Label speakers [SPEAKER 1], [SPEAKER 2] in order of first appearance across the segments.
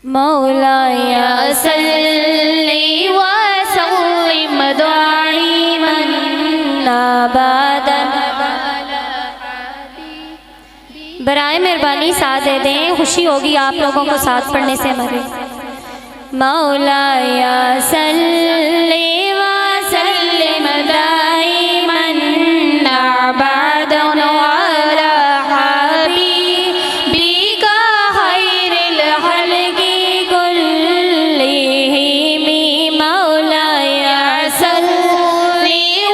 [SPEAKER 1] मौलाया सल्ली व सल्लिम दाइमन अबदन। बराए मेहरबानी साथ दे दें, खुशी होगी आप लोगों को साथ पढ़ने से हमारे। मौलाया सल्ली व सल्लिम दाइमन अबदन अला हबीबिका खैरिल खल्क़ि कुल्लिहिम। मौलाया सल्ली व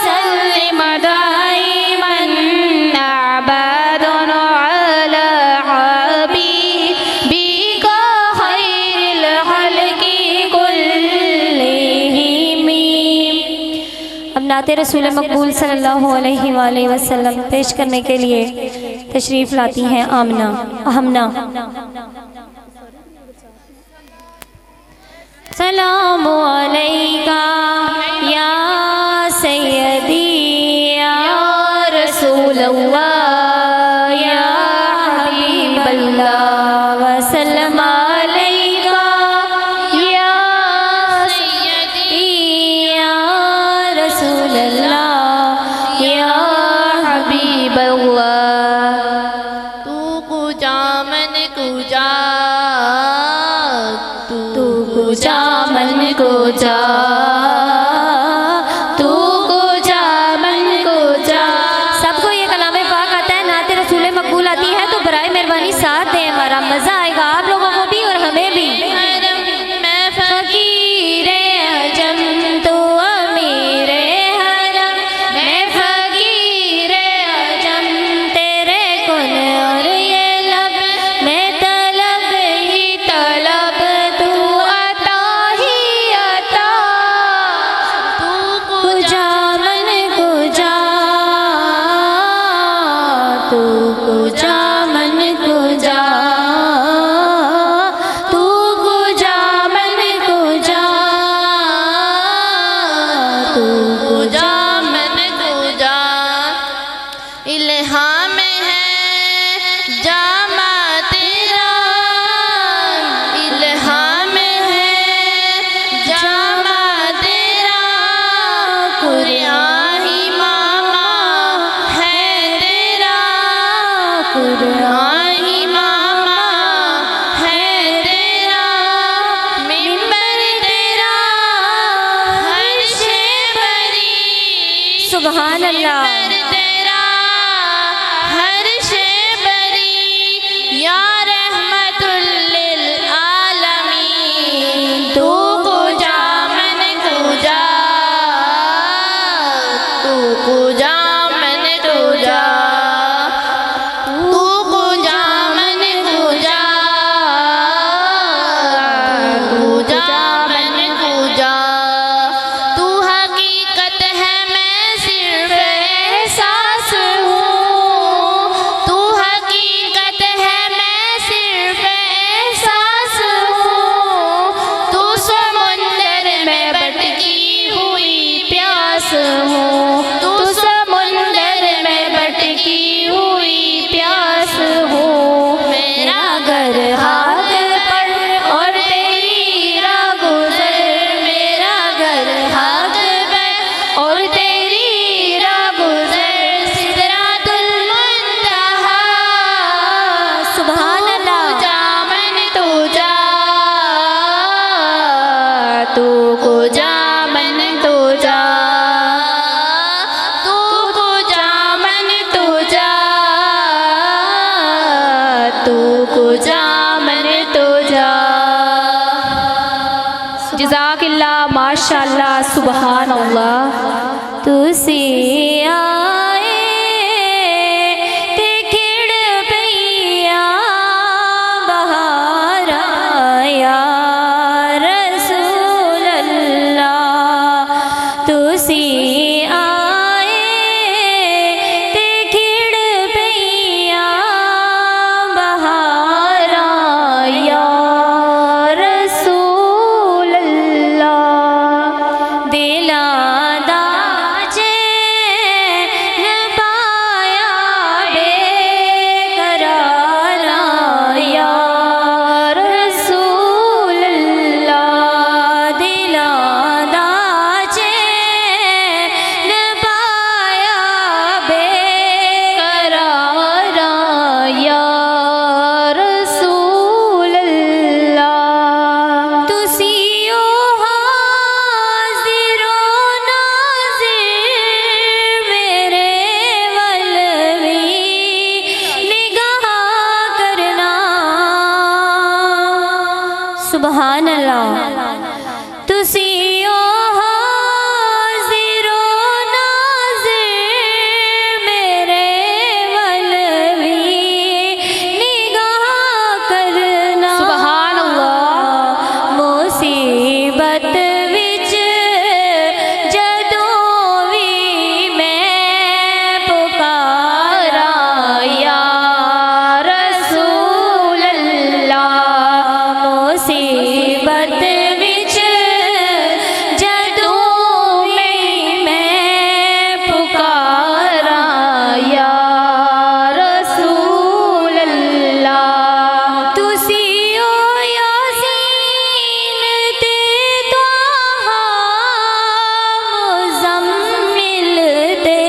[SPEAKER 1] सल्लिम दाइमन अबदन अला हबीबिका खैरिल खल्क़ि कुल्लिहिम। अब नाते रसूल मकबूल सल्लल्लाहु अलैहि वसल्लम पेश करने के लिए तशरीफ़ लाती हैं आमना हमना। सलामु अलैका या सय्यदी या रसूलल्लाह या हबीबल्लाह वसल्लम अलैका या सय्यदी या रसूलल्लाह या हबीबल्लाह।
[SPEAKER 2] तू कुजा मन कुजा,
[SPEAKER 1] तू कुजा मन कुजा, तू कुजा मन कुजा। सबको ये कलामे पाक आता है, नाते रसूल मकबूल आती है, तो बराए मेहरबानी साथ दें, हमारा मज़ा आएगा आप लोगों को भी और हमें भी।
[SPEAKER 2] मैं
[SPEAKER 1] फकीरे अजम तो अमीरे हरम, मैं फकीरे अजम तेरे कुन और ये लब, मैं तलब ही तलब तू अता ही अता।
[SPEAKER 2] तू
[SPEAKER 1] कुजा मन कुजा, तू कुजा मन कुजा, तू कुजा मन कुजा, तू
[SPEAKER 2] कुजा मन कुजा। इल्हाम है जामा तेरा, इल्हाम है जामा तेरा। कुरान ही मामा है तेरा, कुरान ही मामा है तेरा। मिंबर तेरा हर शे बरी,
[SPEAKER 1] सुभान अल्लाह।
[SPEAKER 2] मिंबर तेरा हर शे बरी। या रहमतुल लिल आलमीन, तू कुजा मन कुजा, तू कुजा मन कुजा, तू कुजा मन कुजा, कुजा मन कुजा। तू हकीकत है मैं सिर्फ एहसास हूँ, तू हकीकत है मैं सिर्फ एहसास हूँ। तू समुंदर में भटकी हुई प्यास हूँ, तू समुंदर में भटकी हुई प्यास हूँ। मेरा घर हाथ पर और तेरी राह गुज़र, मेरा घर हाथ पर और तेरी राह गुज़र। सिदरातुल मुंतहा,
[SPEAKER 1] सुभान अल्लाह।
[SPEAKER 2] कुजा मन तुजा, तू कुजा मन तुजा, तू कुजा मन तुजा, तू कुजा मन तुजा।
[SPEAKER 1] जज़ाकिल्लाह, माशाअल्लाह, सुभान अल्लाह। तुसी आए ते खिड़ पईया बहार आया रसूल अल्लाह। तुसी आए ते खिड़ पईया बहार आया रसूल अल्लाह। दिलां दा सुभान अल्लाह। तुसी ओ हाज़िरो नाज़िर मेरे वल भी निगाह करना।
[SPEAKER 2] सुभान अल्लाह।
[SPEAKER 1] मुसीबत विच जदों भी मैं पुकारा
[SPEAKER 2] या रसूल अल्लाह।
[SPEAKER 1] मुसीबत विच जदों भी मैं
[SPEAKER 2] पुकारा या रसूल अल्लाह।
[SPEAKER 1] तुसी ओ यासीन ते त्वाहा मुज़म्मिल ते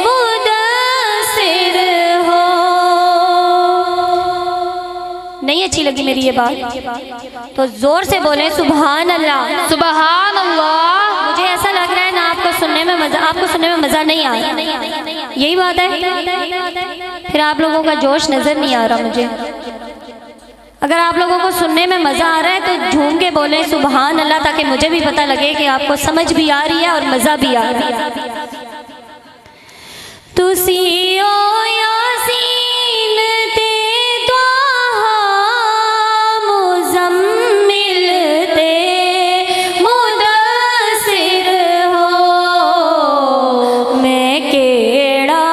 [SPEAKER 1] मुदस्सिर हो। नहीं अच्छी लगी मेरी ये बात तो जोर से बोले सुभान अल्लाह।
[SPEAKER 2] सुभान अल्लाह।
[SPEAKER 1] मुझे ऐसा लग रहा है ना आपको सुनने में मजा, आपको सुनने में मजा नहीं आ रहा, यही बात है। फिर आप लोगों का जोश नजर नहीं आ रहा मुझे। अगर आप लोगों को सुनने में मजा आ रहा है तो झूम के बोले सुभान अल्लाह, ताकि मुझे भी पता लगे कि आपको समझ भी आ रही है और मजा भी आ रहा है। तुसी ओ यासीन ते त्वाहा मुज़म्मिल ते मुदस्सिर हो। मैं केड़ा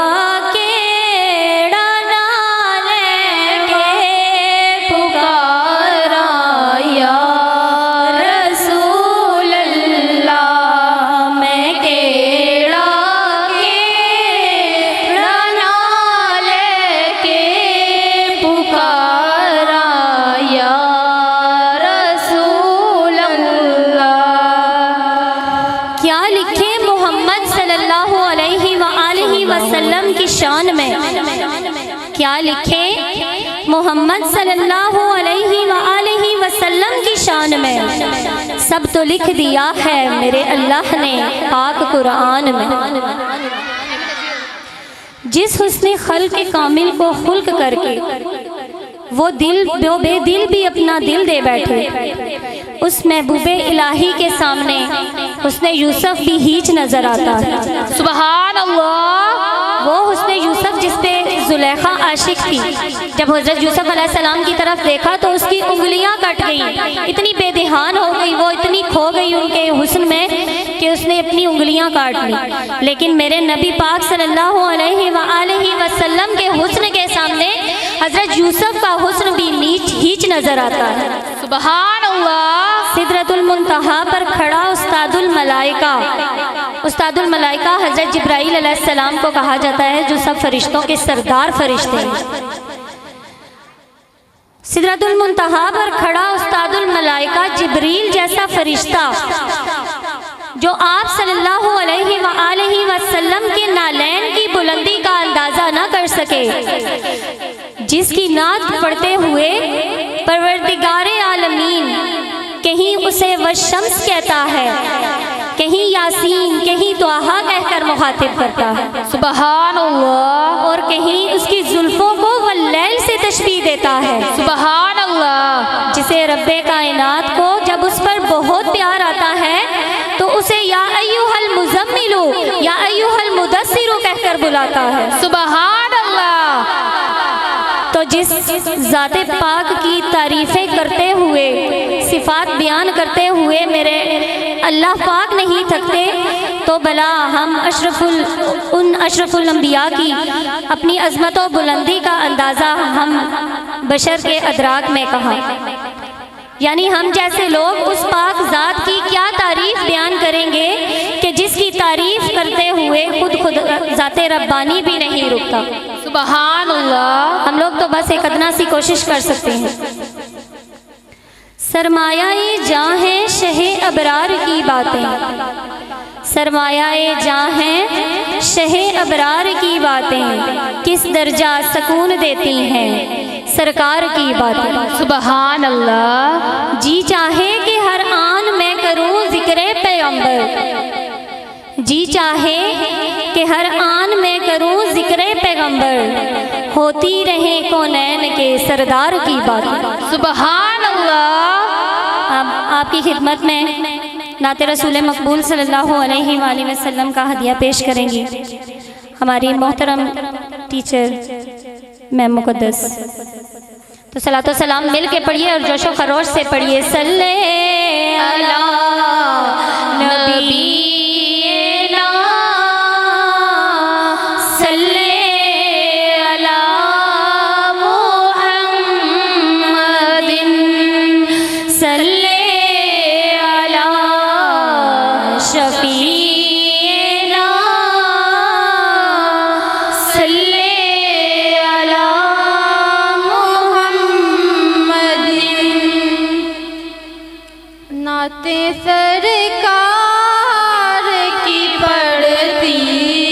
[SPEAKER 1] केड़ा नाल के पुकारा या
[SPEAKER 2] रसूल अल्लाह।
[SPEAKER 1] मैं केड़ा
[SPEAKER 2] केड़ा नाल के पुकारा या रसूल अल्लाह।
[SPEAKER 1] क्या लिखे मोहम्मद सल्लल्लाहु अलैहि वआलिहि वसल्लम की शान में, क्या लिखे मोहम्मद सल्लल्लाहु अलैहि वआलिहि वसल्लम की शान में। सब तो लिख दिया है मेरे अल्लाह ने पाक कुरान में। जिस हुस्ने खल्क कामिल को खुल्क करके वो बेदिल भी अपना दिल दे बैठे, उस महबूबे इलाही के सामने हुस्ने यूसुफ भी हीच नजर आता है।
[SPEAKER 2] सुभान अल्लाह।
[SPEAKER 1] वो हुस्ने यूसुफ जिस पे जुलेखा आशिक थी, जब हजरत यूसुफ अलैहिस्सलाम की तरफ देखा तो उसकी उंगलियां कट गईं, इतनी बेदहान हो गई, वो इतनी खो गई उनके हुस्न में कि उसने अपनी उंगलियां काट ली। लेकिन मेरे नबी पाक सल्लल्लाहु अलैहि वआलिहि वसल्लम के हुस्न के सामने हजरत यूसुफ का हुस्न भी नीच हीच नजर आता है।
[SPEAKER 2] सुभान अल्लाह।
[SPEAKER 1] सिदरतुल मुंतहा पर खड़ा उस्तादुल मलाइका, उस्तादुल मलाइका हजरत जिब्राइल अलैहिस्सलाम को कहा जाता है, जो सब फरिश्तों के सरदार फरिश्ते हैं। सिदरतुल मुंतहा पर खड़ा उस्तादुल मलाइका जिब्रील जैसा फरिश्ता, जो आप सल्लल्लाहु अलैहि वआलिहि वसल्लम के नालैन की बुलंदी का अंदाजा न कर सके, जिसकी नात पढ़ते हुए परवरदिगारे आलमीन कहीं उसे वशम्स कहता है, कहीं यासीन, कहीं त्वाहा कहकर मुखातिब करता है।
[SPEAKER 2] सुभान अल्लाह।
[SPEAKER 1] और कहीं उसकी जुल्फों को वल्लैल से तशबीह देता है।
[SPEAKER 2] सुभान अल्लाह।
[SPEAKER 1] जिसे रब्बे कायनात को जब उस पर बहुत प्यार आता है तो उसे या अय्युहल मुज़म्मिलु या अय्युहल मुदस्सिरु कहकर बुलाता है।
[SPEAKER 2] सुभान अल्लाह।
[SPEAKER 1] तो जिस ज़ाते पाक की तारीफ़ें करते हुए, सिफ़ात बयान करते हुए मेरे अल्लाह पाक नहीं थकते, तो भला हम अशरफुल अंबिया की अपनी अज़मत व बुलंदी का अंदाज़ा हम बशर के अदराक में कहा। यानी हम जैसे लोग उस पाक ज़ात की क्या तारीफ़ बयान करेंगे कि जिसकी तारीफ़ करते हुए खुद ज़ाते रब्बानी भी नहीं रुकता।
[SPEAKER 2] सुभान अल्लाह।
[SPEAKER 1] हम लोग तो बस एक अदना सी कोशिश कर सकते हैं। सरमाया-ए जां है शहे अबरार की बातें, सरमाया-ए जां है शहे अबरार की बातें, किस दर्जा सुकून देती हैं सरकार की बातें।
[SPEAKER 2] सुभान अल्लाह।
[SPEAKER 1] जी चाहे कि हर आन मैं करूं जिक्रे पैगंबर, जी चाहे कि हर आन में करूं जिक्रे पैगंबर, होती रहे कौनैन के सरदार की बात।
[SPEAKER 2] सुभान अल्लाह।
[SPEAKER 1] आपकी खिदमत में नाते रसूल मकबूल सल्लल्लाहु अलैहि वसल्लम का हदिया पेश करेंगी हमारी मोहतरम टीचर मैम मुक़द्दस। तो सलातो सलाम मिल के पढ़िए और जोशो खरोश से पढ़िए। सल्ले अला नबीना सल्ले अला मुहम्मदिन सल्ले अला शफीना सल्ले अला
[SPEAKER 3] नाते सरकार की पढ़ती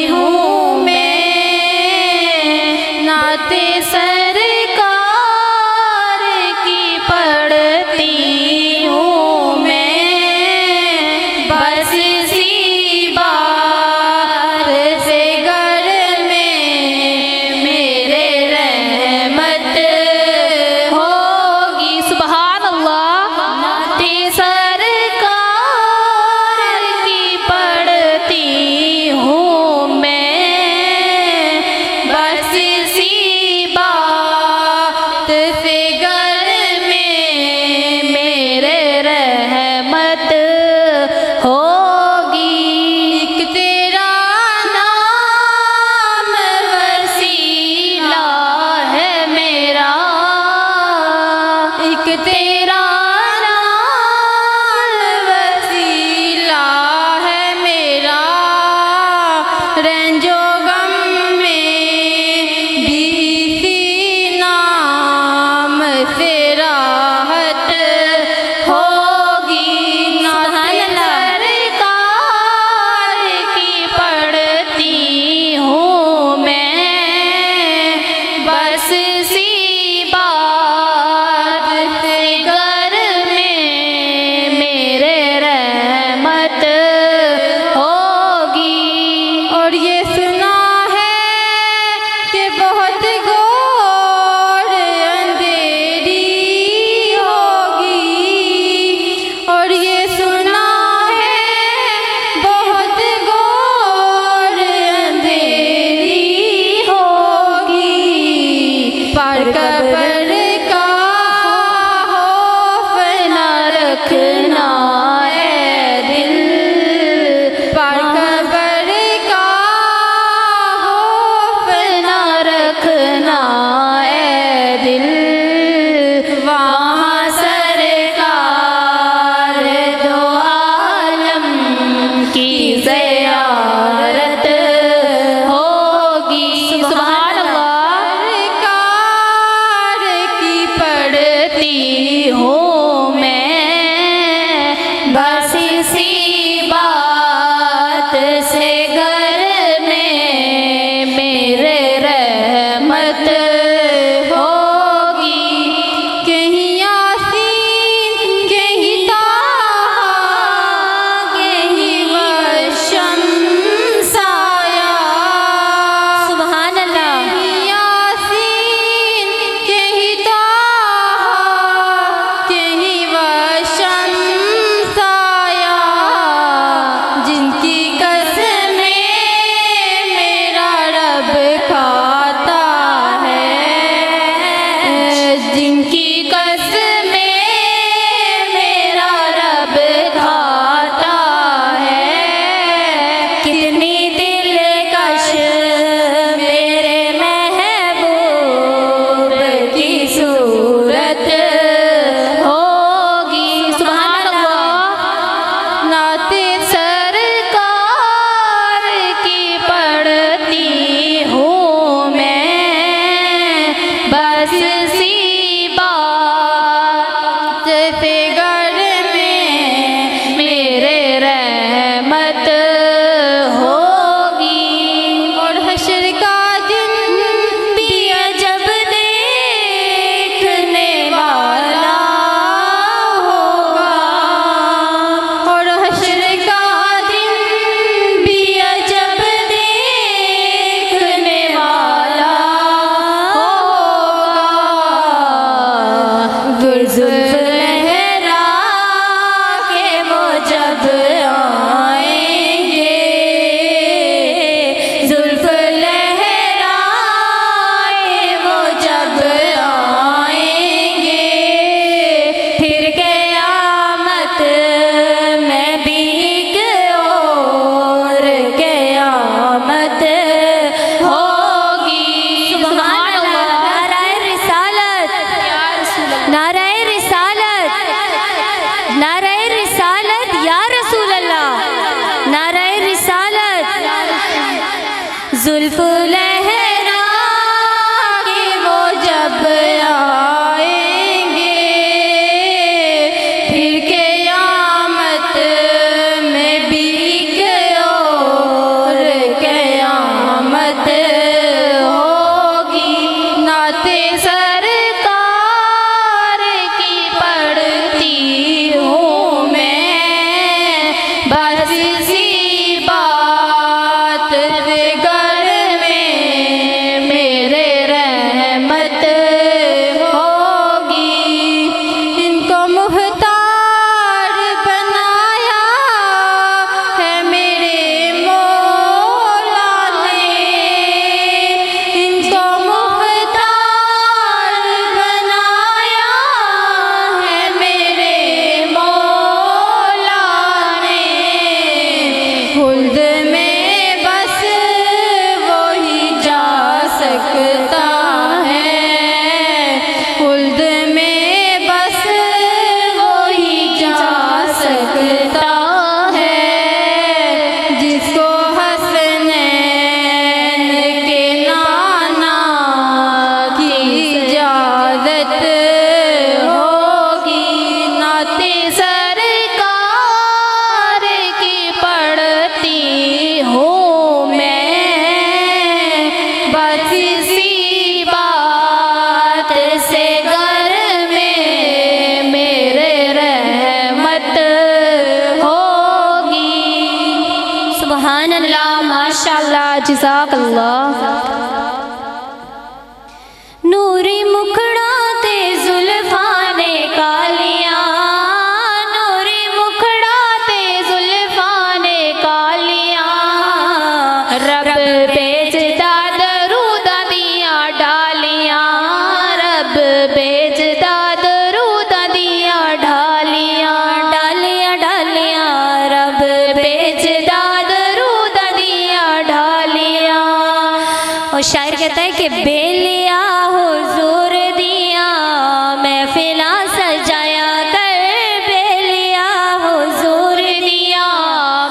[SPEAKER 3] हूँ मैं, नाते सरकार की पढ़ती हूँ मैं, बस इसी बात से घर में मेरे रहमत होगी।
[SPEAKER 2] सुभान अल्लाह।
[SPEAKER 3] नाते सरकार की पढ़ती हूँ मैं, बस इसी बात से घर में मेरे रहमत होगी। एक तेरा नाम वसीला है मेरा, एक तेरा नाम वसीला है मेरा, रंजो गम में भी इसी नाम से राहत होगी। नाते सरकार की पढ़ती हूँ मैं, बस इसी बात से घर में मेरे रहमत होगी। और ये सुना है कि बहुत घोर अंधेरी होगी, और ये सुना है बहुत घोर अंधेरी होगी। पर कब्र का खौफ न रखना है दिल, पर कब्र का खौफ न रखना है दिल, वहाँ सरकार दो आलम की ज़ियारत होगी।
[SPEAKER 2] सुभान अल्लाह।
[SPEAKER 3] सरकार की पढ़ती हूँ मैं, बस इसी बात से घर में मेरे रहमत होगी। कहीं यासीन कहीं ताहा कहीं वशम्स आया,
[SPEAKER 1] सुभान अल्लाह।
[SPEAKER 3] कहीं यासीन कहीं ताहा कहीं वशम्स आया, जिनकी कसमें मेरा रब खाता है, जिनकी कसमें मेरा रब खाता है। कितनी दिलकश मेरे महबूब की सूरत होगी।
[SPEAKER 2] सुभान अल्लाह।
[SPEAKER 3] नाते सरकार की पढ़ती हूँ मैं, बस इसी बात से घर में मेरे रहमत होगी। और हश्र का दिन भी अजब देखने वाला होगा, और हश्र का दिन भी अजब देखने वाला होगा। सकता है, खुल्द में बस वो ही जा सकता है, जिसको हसनैन के नाना की इजाज़त होगी। नाते सरकार की पढ़ती हूँ मैं, बस इसी बात से घर में मेरे रहमत होगी।
[SPEAKER 1] सुभान अल्लाह,
[SPEAKER 3] माशाअल्लाह, जज़ाकल्लाह।
[SPEAKER 1] नूरी मुखड़ा ते जुल्फाने कालियाँ, नूरी मुखड़ा ते जुल्फाने कालियाँ,
[SPEAKER 3] रब बेचदा दरूद दिया डालियाँ, रब बेचदा दरूद दिया ढालियाँ,
[SPEAKER 1] डालियाँ डालियाँ रब
[SPEAKER 3] बेचदा दरूद दिया ढालियाँ।
[SPEAKER 1] और शायर कहता है कि बेलिया हुजूर दिया महफिला सजाया कर, बेलिया हुजूर दिया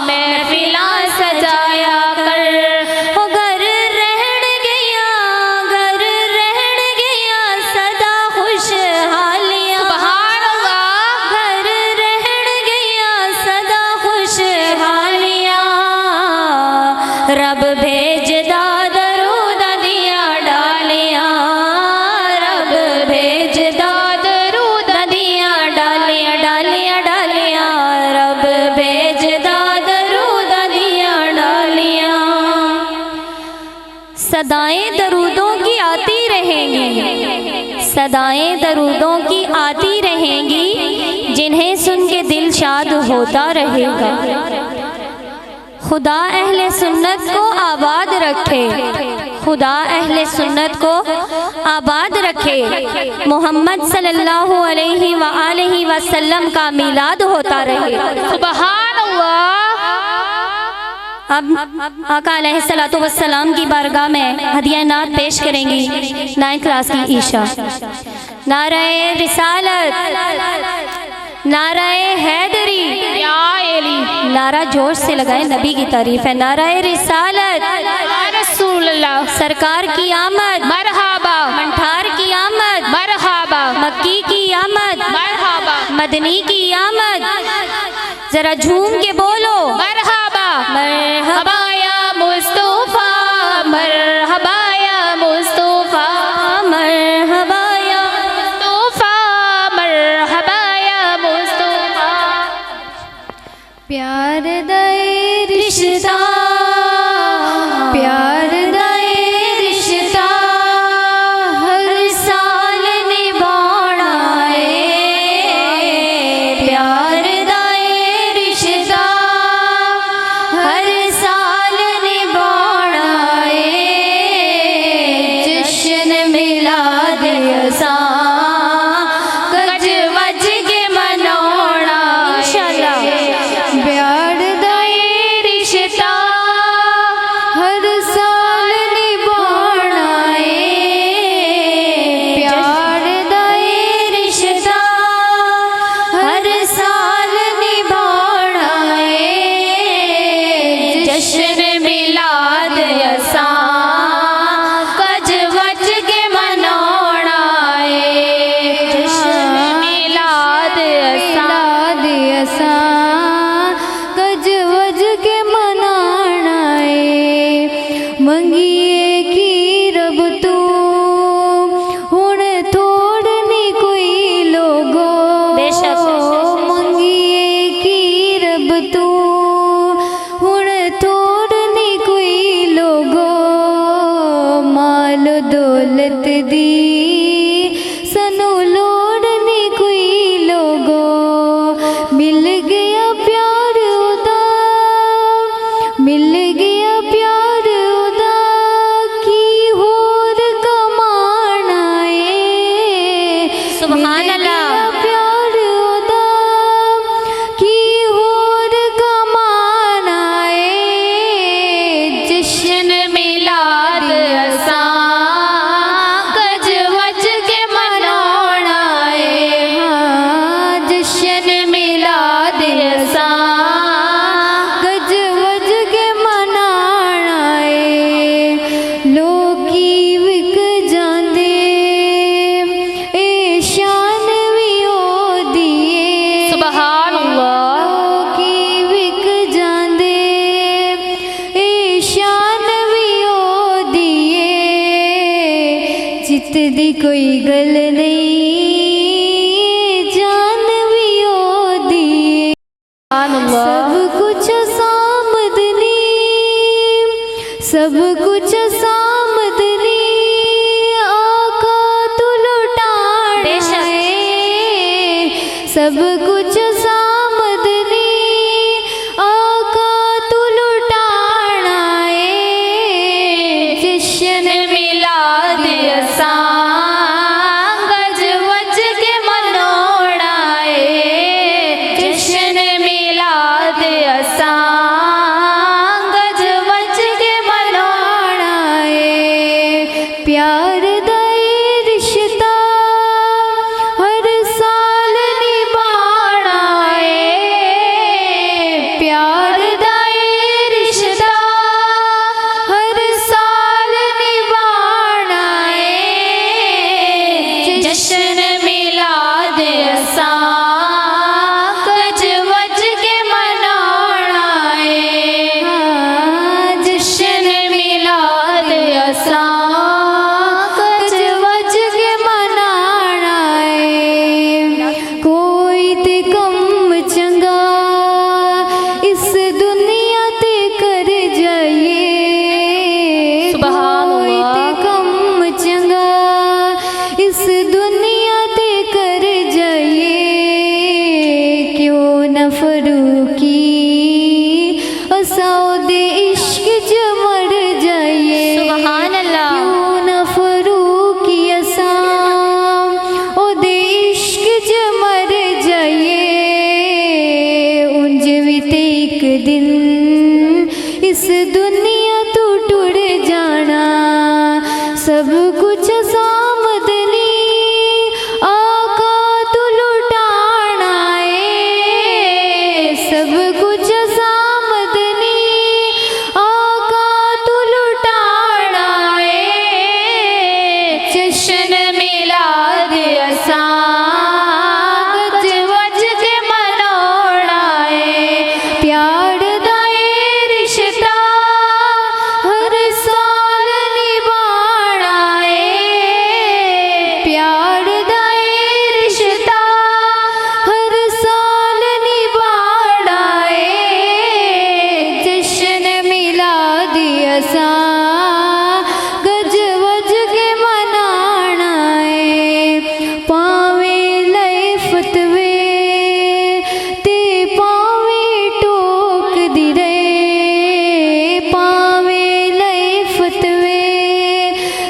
[SPEAKER 3] महफिला सजाया कर,
[SPEAKER 1] ओ घर रहन गया, घर रहन गया सदा खुशहालियाँ,
[SPEAKER 3] सुभान अल्लाह।
[SPEAKER 1] घर रहन गया सदा खुशहालियाँ, रब भेजदा दरूद दिया डालियाँ, रब भेजदा
[SPEAKER 3] दरूद
[SPEAKER 1] दिया डालियाँ, डालियाँ डालियाँ रब भेजदा दरूद दिया डालियाँ। सदाएं दरूदों की आती रहेंगी, सदाएं दरूदों की आती रहेंगी, जिन्हें सुन के दिल शाद होता रहेगा। खुदा अहले सुन्नत को आबाद रखे, खुदा अहले सुन्नत को आबाद रखे। मोहम्मद सल्लल्लाहु अलैहि वसल्लम का मीलाद होता रहे।
[SPEAKER 3] सुभान अल्लाह।
[SPEAKER 1] अब आका अलैहिस्सलातु वस्सलाम की बारगाह में हदिया नात पेश करेंगी 9th क्लास की ईशा। नाराए रिसालत, नाराए हैदरी,
[SPEAKER 3] या एली,
[SPEAKER 1] नारा जोश से लगाए, नबी की तारीफ है। नाराए रिसालत,
[SPEAKER 3] या रसूल अल्लाह,
[SPEAKER 1] सरकार की आमद,
[SPEAKER 3] मरहबा,
[SPEAKER 1] मंठार की आमद,
[SPEAKER 3] मरहबा,
[SPEAKER 1] मक्की की आमद,
[SPEAKER 3] मरहबा,
[SPEAKER 1] मदनी की आमद। जरा झूम के बोलो
[SPEAKER 3] मरहबा,
[SPEAKER 1] मरहबा
[SPEAKER 3] मरहबा या मुस्तफा, मरहबा या मुस्तफा,
[SPEAKER 1] मरहबा या
[SPEAKER 3] मुस्तफा, मरहबा या मुस्तफा। प्यार दे रिश्ता, प्यार दे रिश्ता, हर साल निभाना है। प्यार दे रिश्ता, हर साल निभाना है। जश्न मिलाद असा गज वज के मनाना
[SPEAKER 1] इंशाअल्लाह।
[SPEAKER 3] प्यार दे रिश्ता, हर साल निभाना है। प्यार दे रिश्ता, हर साल निभाना है। जश्न मिलाद असा गज वज के मनाना है। जश्न मिलाद असा गज वज के मनाना है। मंगिए की रब तू हुण थोड़नी कोई लोगो,
[SPEAKER 1] बेशक।
[SPEAKER 3] मंगिए की रब तू हुण थोड़नी कोई लोगो। माल दौलत दी सनू लोड़नी कोई लोगो। मिल गया प्यार उदा, मिल गया प्यार उदा, की होर कमाना है।
[SPEAKER 1] सुभान अल्लाह।
[SPEAKER 3] प्यार उदा, की होर कमाना है। जश्न मिलाद असा चित दी कोई गल नहीं जान भी ओदी सब कुछ सामदनी सब कुछ सामदनी आका तू लुटाना है सब कुछ सामदनी आका तू लुटाना है जश्न मिलाद असां गज वज के मनोड़ा है जश्न मिलाद असां गज वज के मनोड़ा है प्यार दा रिश्ता हर साल निभाना है प्यार दा रिश्ता हर साल निभाना है जश्न मिलाद असां गज वज के मनाना है जश्न मिलाद असां गज वज के मनाना है कोई ते कम चंगा इस दुनिया ते कर जाइए
[SPEAKER 2] सुभान
[SPEAKER 3] कोई
[SPEAKER 2] अल्लाह।
[SPEAKER 3] ते कम चंगा इस दुनिया ते कर जाइए क्यों न फरूकी असाओ दे इश्क च मर जाइए
[SPEAKER 1] सुभान अल्लाह।
[SPEAKER 3] क्यों न फरूकी असां ओदे इश्क च मर जाइए उंज भी ते एक दिन इस दुनिया तू टुर जाना सब कुछ सामदनी आका तू लुटाना है सब कुछ सामदनी आका तू लुटाना है जश्न मिलाद असां गज वज के मनोड़ा है प्यार दा रिश्ता हर साल निभाना है प्यार दा रिश्ता हर साल निभाना है जश्न मिलाद असां गज वज के मनाना है पावे लय फतवे ते पावे टोक दी रहे पावे लय फतवे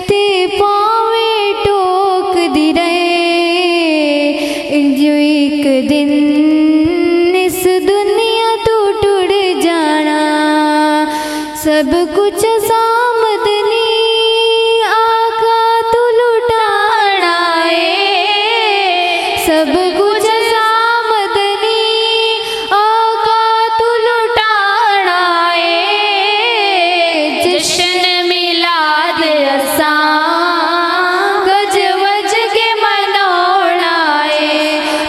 [SPEAKER 3] ते पावे टोक दी रहे जो एक दिन इस दुनिया तू टुर जाना सब कुछ सामदनी आका तू लुटाना है सब कुछ सामदनी आका तू लुटाना है जश्न मिलाद असां गज वज के मनोड़ा है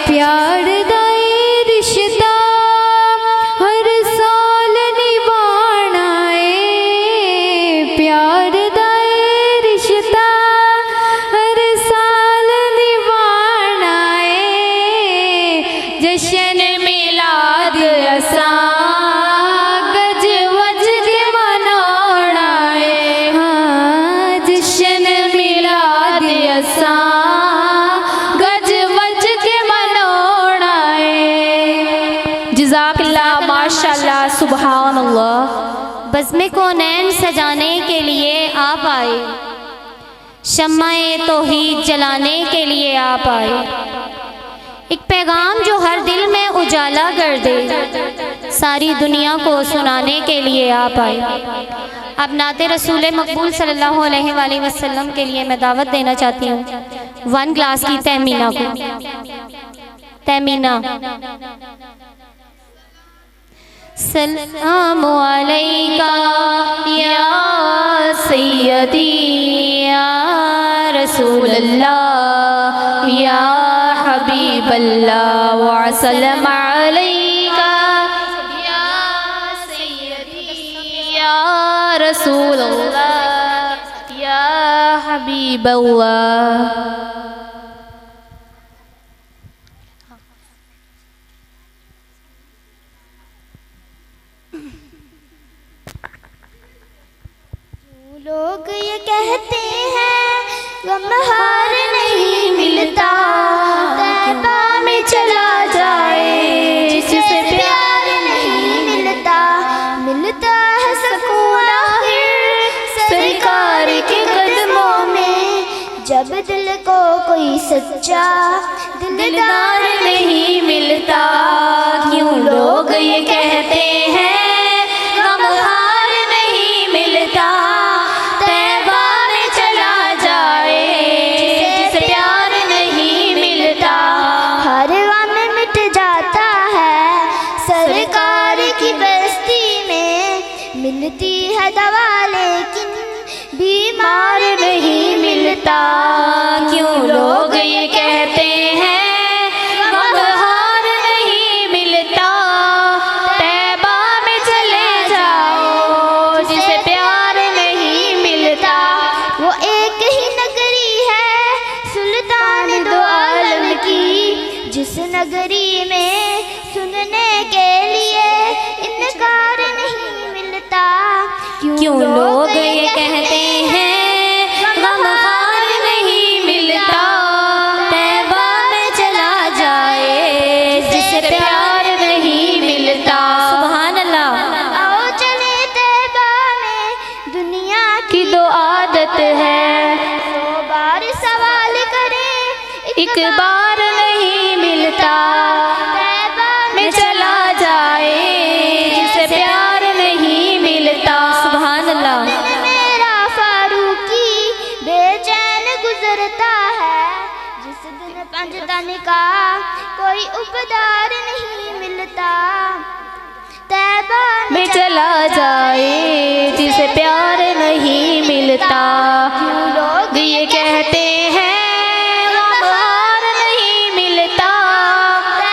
[SPEAKER 3] प्यार दा रिश्ता हर साल निभाना है प्यार दा रिश्ता हर साल निभाना है जश्न मिलाद असां गज वज के मनोड़ा है जश्न मिलाद असां गज वज के मनोड़ा है
[SPEAKER 2] जज़ाकल्लाह माशाल्लाह सुभान अल्लाह।
[SPEAKER 1] बज़्म कौनैन सजाने के लिए आप आए शम्माए तौहीद जलाने के लिए आप आए एक पैगाम जो हर दिल में उजाला कर दे सारी दुनिया को सुनाने के लिए आप आए अब नाते रसूल मकबूल सल्लल्लाहु अलैहि वसल्लम के लिए मैं दावत देना चाहती हूँ 1 ग्लास की तहमीना को तहमीना सलामु अलैका या सैयदी या रसूलल्लाह या हबीबल्लाह व सल्लम अलैका या सैयदी या रसूलल्लाह या
[SPEAKER 2] हबीब अल्लाह।
[SPEAKER 4] लोग ये कहते हैं गम हार नहीं मिलता, तैबा में चला जाए जिससे प्यार नहीं मिलता। मिलता है सुकून आखिर सरकार के कदमों में, जब दिल को कोई सच्चा दिलदार
[SPEAKER 1] नहीं मिलता। क्यों लोग ये कहते हैं गम हार नहीं मिलता, तैबा में चला जाए जिससे प्यार नहीं मिलता।
[SPEAKER 4] हर गम मिट जाता है सरकार की बस्ती में, मिलती है दवा लेकिन बीमार नहीं मिलता।
[SPEAKER 1] क्यों लोग ये कहते हैं गम हार नहीं मिलता, तैबा में चले जाओ जिसे प्यार नहीं मिलता।
[SPEAKER 4] वो एक ही नगरी है सुल्तान दो आलम की, जिस नगरी में सुनने के लिए इनकार नहीं मिलता।
[SPEAKER 1] क्यों लोग ये कहते हैं गम हार नहीं मिलता, तैबा में चला जाए जिसे प्यार नहीं मिलता। सुभान अल्लाह।
[SPEAKER 4] आओ चले तैबा में, दुनिया
[SPEAKER 1] की दो आदत है,
[SPEAKER 4] 100 बार सवाल करें
[SPEAKER 1] एक बार नहीं मिलता।
[SPEAKER 4] तैबा
[SPEAKER 1] में चला जाए जिसे प्यार नहीं मिलता। सुभान अल्लाह।
[SPEAKER 4] मेरा फारूकी बेचैन गुजरता है, जिस दिन पंजतन का कोई उपदार नहीं मिलता। तैबा
[SPEAKER 1] में चला जाए जिसे प्यार नहीं मिलता।
[SPEAKER 4] लोग
[SPEAKER 1] ये कहते हैं गम हार नहीं मिलता,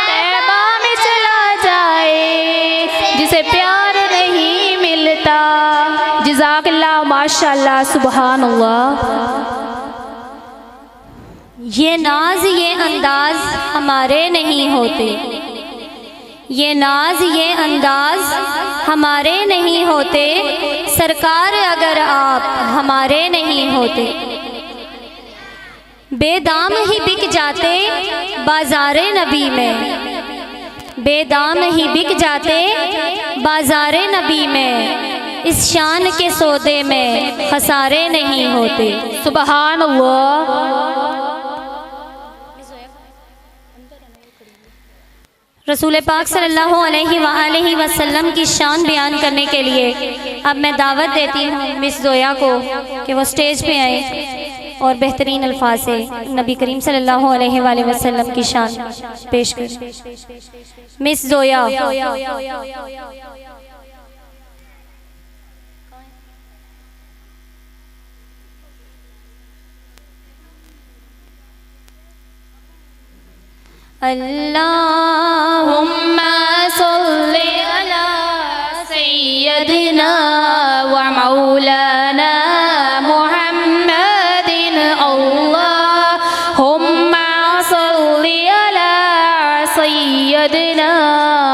[SPEAKER 1] तैबा में चला जाए जिसे प्यार नहीं मिलता।
[SPEAKER 2] जज़ाकल्लाह माशाअल्लाह सुभान अल्लाह।
[SPEAKER 1] ये नाज ये अंदाज हमारे नहीं होते, ये नाज ये अंदाज हमारे नहीं होते, सरकार अगर आप हमारे नहीं होते। बेदाम ही बिक जाते बाज़ारे नबी में, बेदाम ही बिक जाते बाज़ारे नबी में, इस शान के सौदे में खसारे नहीं होते।
[SPEAKER 2] सुभान अल्लाह।
[SPEAKER 1] रसूल पाक सल्लल्लाहु अलैहि वसल्लम की शान बयान करने के लिए अब मैं दावत देती हूँ मिस जोया को कि वो स्टेज पे आए और बेहतरीन अल्फाज से नबी करीम सल्लल्लाहु अलैहि वसल्लम की शान पेश करें। मिस जोया।
[SPEAKER 2] अल्लाहुम्मा सल्लि अला सय्यदिना व मौलाना मुहम्मदिन। अल्लाहुम्मा सल्लि अला सय्यदिना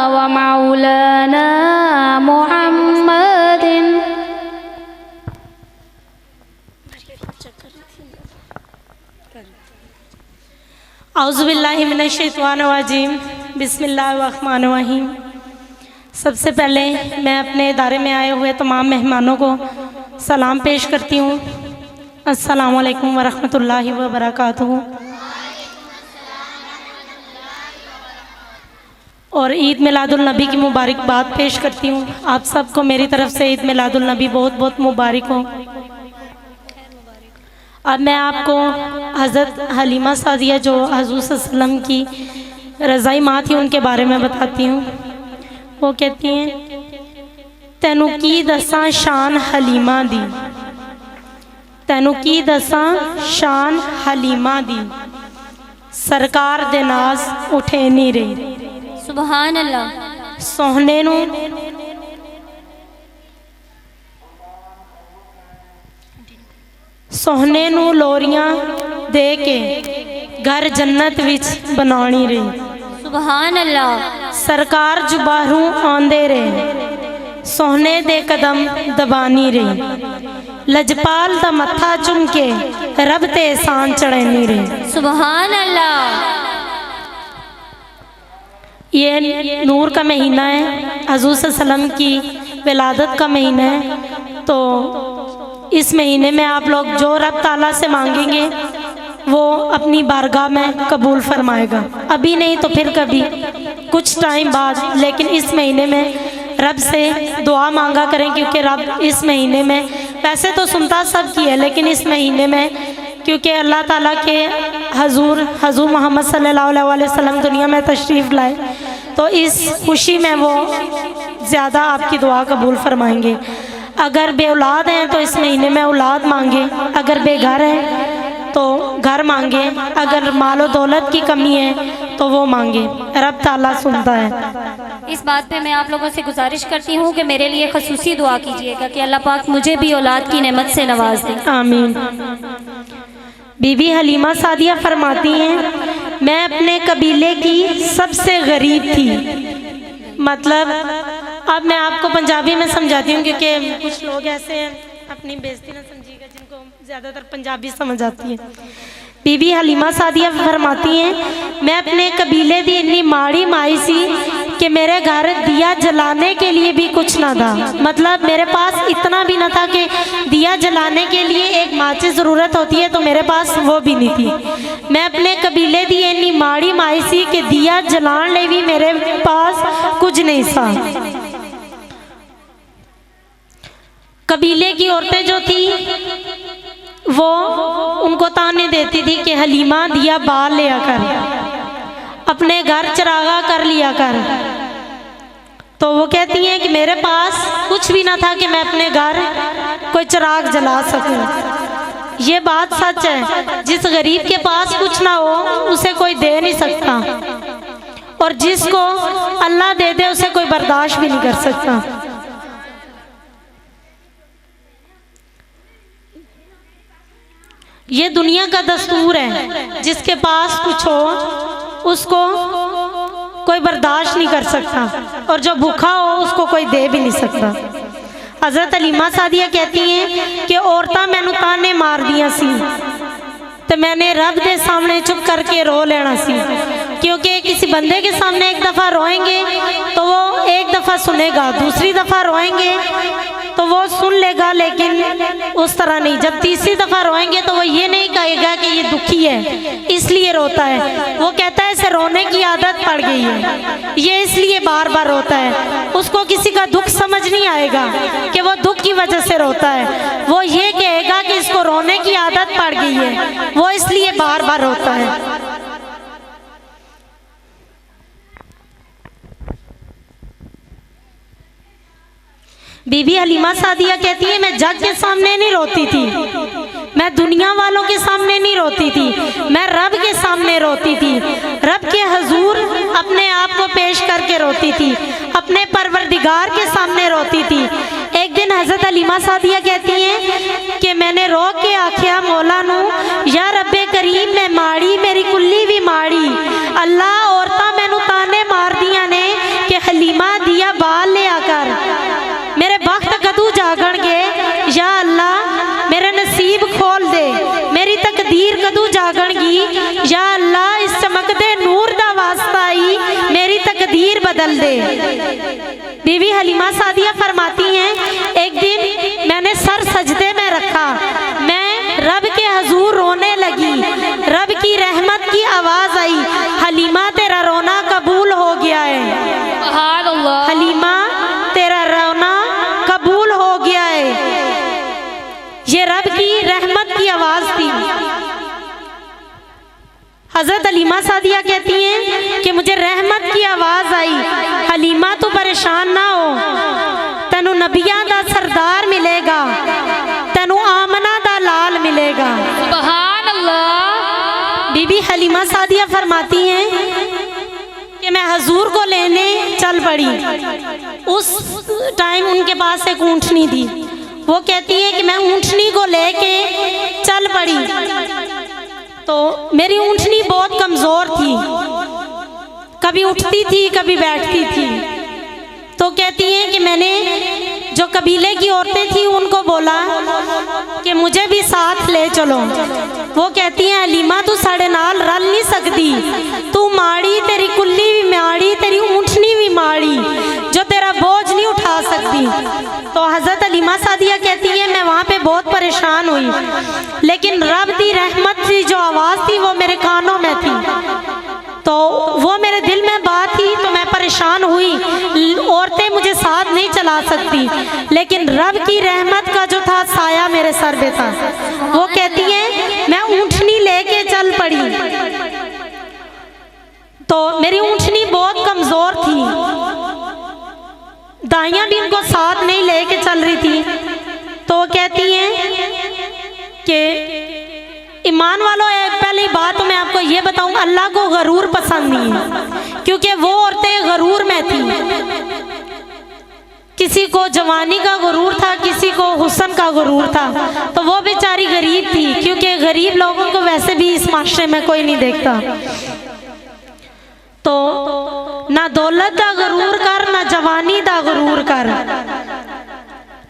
[SPEAKER 2] व मौलाना मुहम्मदिन।
[SPEAKER 5] औज़ुबिल्लाहि मिनश्शैतानिर्रजीम, बिस्मिल्लाहिर्रहमानिर्रहीम। सबसे पहले मैं अपने इदारे में आए हुए तमाम मेहमानों को सलाम पेश करती हूँ। अस्सलामु अलैकुम वरहमतुल्लाहि वबरकातुहू। और ईद मिलादुल नबी की मुबारकबाद पेश करती हूँ। आप सबको मेरी तरफ से ईद मिलादुल नबी बहुत बहुत मुबारक हो। अब मैं आपको हज़रत हलीमा सादिया जो हज़ूर सल्लल्लाहु अलैहि वसल्लम की रज़ाई माँ थी उनके बारे में बताती हूँ। वो कहती हैं, तैनू की दसां शान हलीमा दी, तैनू की दसां शान हलीमा दी, सरकार दे नाज उठे नहीं रही।
[SPEAKER 1] सुभान अल्लाह।
[SPEAKER 5] सोहने नू सोहने नू लोरियां दे के घर जन्नत विच बनानी रही।
[SPEAKER 1] सुभान अल्लाह।
[SPEAKER 5] सरकार जुबारू आंदे रहे, सोहने दे कदम दबानी रही। लजपाल दा मत्था चुम के रब ते एहसान चढ़ानी रही।
[SPEAKER 1] सुभान अल्लाह।
[SPEAKER 5] ये नूर का महीना है, हजूर सल्लल्लाहु अलैहि वसल्लम की विलादत का महीना है। तो इस महीने में आप लोग जो रब ताला से मांगेंगे वो अपनी बारगाह में कबूल फरमाएगा। अभी नहीं तो फिर कभी, कुछ टाइम बाद, लेकिन इस महीने में रब से दुआ मांगा करें, क्योंकि रब इस महीने में वैसे तो सुनता सब की है, लेकिन इस महीने में क्योंकि अल्लाह ताला के हजूर मोहम्मद सल्लल्लाहु अलैहि वसल्लम दुनिया में तशरीफ़ लाए, तो इस खुशी में वो ज़्यादा आपकी दुआ कबूल फरमाएंगे। अगर बे औलाद हैं तो इस महीने में औलाद मांगे, अगर बेघर हैं तो घर मांगे, अगर मालो दौलत की कमी है तो वो मांगे, रब ताला सुनता है।
[SPEAKER 1] इस बात पे मैं आप लोगों से गुजारिश करती हूँ कि मेरे लिए खसूसी दुआ कीजिएगा कि अल्लाह पाक मुझे भी औलाद की नेमत से नवाज दे।
[SPEAKER 5] आमीन। बीबी हलीमा सादिया फरमाती हैं, मैं अपने कबीले की सबसे गरीब थी। मतलब अब मैं आपको पंजाबी में समझाती हूँ, क्योंकि कुछ लोग ऐसे हैं, अपनी बेइज्जती ना समझिएगा, जिनको ज़्यादातर पंजाबी समझ आती है। बीबी हलीमा सादिया फरमाती हैं, मैं अपने कबीले दी इन्नी माड़ी माई सी कि मेरे घर दिया जलाने के लिए भी कुछ ना था। मतलब मेरे पास इतना भी ना था कि दिया जलाने के लिए एक माचिस ज़रूरत होती है, तो मेरे पास वो भी नहीं थी। मैं अपने कबीले दी इन्नी माड़ी माई सी कि दिया जलाने ले भी मेरे पास कुछ नहीं था। कबीले की औरतें जो थी वो उनको ताने देती थी कि हलीमा दिया बाल लिया कर, अपने घर चिरागा कर लिया कर। तो वो कहती हैं कि मेरे पास कुछ भी ना था कि मैं अपने घर कोई चिराग जला सकूं। ये बात सच है, जिस गरीब के पास कुछ ना हो उसे कोई दे नहीं सकता, और जिसको अल्लाह दे दे उसे कोई बर्दाश्त भी नहीं कर सकता। ये दुनिया का दस्तूर है, जिसके पास कुछ हो उसको कोई बर्दाश्त नहीं कर सकता, और जो भूखा हो उसको कोई दे भी नहीं सकता। हज़रत हलीमा सादिया कहती हैं कि औरतां मैनू ताने मार दिया सी, तो मैंने रब दे सामने चुप करके रो लेना सी, क्योंकि किसी बंदे के सामने एक दफ़ा रोएंगे तो वो एक दफ़ा सुनेगा, दूसरी दफ़ा रोएंगे तो वो सुन लेगा, लेकिन उस तरह नहीं। जब तीसरी दफ़ा रोएंगे तो वो ये नहीं कहेगा कि ये दुखी है इसलिए रोता है, वो कहता है इसे रोने की आदत पड़ गई है, ये इसलिए बार बार रोता है। उसको किसी का दुख समझ नहीं आएगा कि वो दुख की वजह से रोता है, वो ये कहेगा कि इसको रोने की आदत पड़ गई है, वो इसलिए बार बार रोता है। बीबी हलीमा सादिया कहती है, मैं जग के सामने नहीं रोती थी, मैं दुनिया वालों के सामने नहीं रोती थी, मैं रब के सामने रोती थी। रब के हजूर अपने आप को पेश करके रोती थी, अपने परवरदिगार के सामने रोती थी। एक दिन हज़रत हलीमा सादिया कहती हैं कि मैंने रो के आख्या मौला नू, या रब्बे करीम मैं माड़ी, मेरी कुल्ली भी माड़ी, अल्लाह औरतां मैनू ताने मार दिया ने कि हलीमा दिया बाल ले आकर, मेरे वक्त कदू जागणगे, या अल्लाह मेरा नसीब खोल दे, मेरी तकदीर कदू जागणगी, या अल्लाह इस चमकदे नूर दा वास्ता आई मेरी तकदीर बदल दे। बीवी हलीमा सादिया फरमाती हैं, एक दिन मैंने सर सजदे में रखा, मैं रब के हजूर रोने लगी, रब की रहमत की आवाज आई, हलीमा तेरा रोना कबूल हो गया है, हलीमा तेरा रोना कबूल हो गया है। ये रब की रहमत की आवाज थी। हजरत हलीमा सादिया कहती हैं कि मुझे रहमत की आवाज आई, हलीमा तू परेशान ना हो, तेनू नबियां दा सरदार मिलेगा, तेनू आमना दा लाल मिलेगा।
[SPEAKER 2] सुभान अल्लाह।
[SPEAKER 5] बीबी हलीमा सादिया फरमाती हैं कि मैं हजूर को लेने चल पड़ी। उस टाइम उनके पास एक ऊँटनी थी, वो कहती है कि मैं ऊँटनी को लेके चल पड़ी। तो मेरी ऊँटनी बहुत कमज़ोर थी, कभी उठती थी कभी बैठती थी। तो कहती हैं कि मैंने जो कबीले की औरतें थी उनको बोला कि मुझे भी साथ ले चलो। वो कहती हैं हलीमा तू साढ़े नाल रल नहीं सकती, तू माड़ी, तेरी कुल्ली भी माड़ी, तेरी ऊँटनी भी माड़ी, जो तेरा बोझ नहीं उठा सकती। तो हज़रत हलीमा सादिया कहती है मैं वहाँ पे बहुत परेशान हुई, लेकिन रब दी रहमत की जो आवाज़ थी वो मेरे कानों में थी, तो वो मेरे दिल में बात थी। तो मैं परेशान हुई, औरतें मुझे साथ नहीं चला सकती, लेकिन रब की रहमत का जो था साया मेरे सर पे था। वो कहती है मैं ऊँटनी लेके चल पड़ी। तो मेरी ऊँटनी बहुत कमज़ोर थी, दाइयाँ भी उनको साथ नहीं लेके चल रही थी। तो वो कहती हैं कि ईमान वालों, पहली बात मैं आपको ये बताऊं, अल्लाह को गरूर पसंद नहीं है, क्योंकि वो औरतें गरूर में थी। किसी को जवानी का गरूर था, किसी को हुस्न का गरूर था, तो वो बेचारी गरीब थी, क्योंकि गरीब लोगों को वैसे भी इस माशरे में कोई नहीं देखता। तो ना दौलत दा गरूर कर, ना जवानी दा गरूर कर,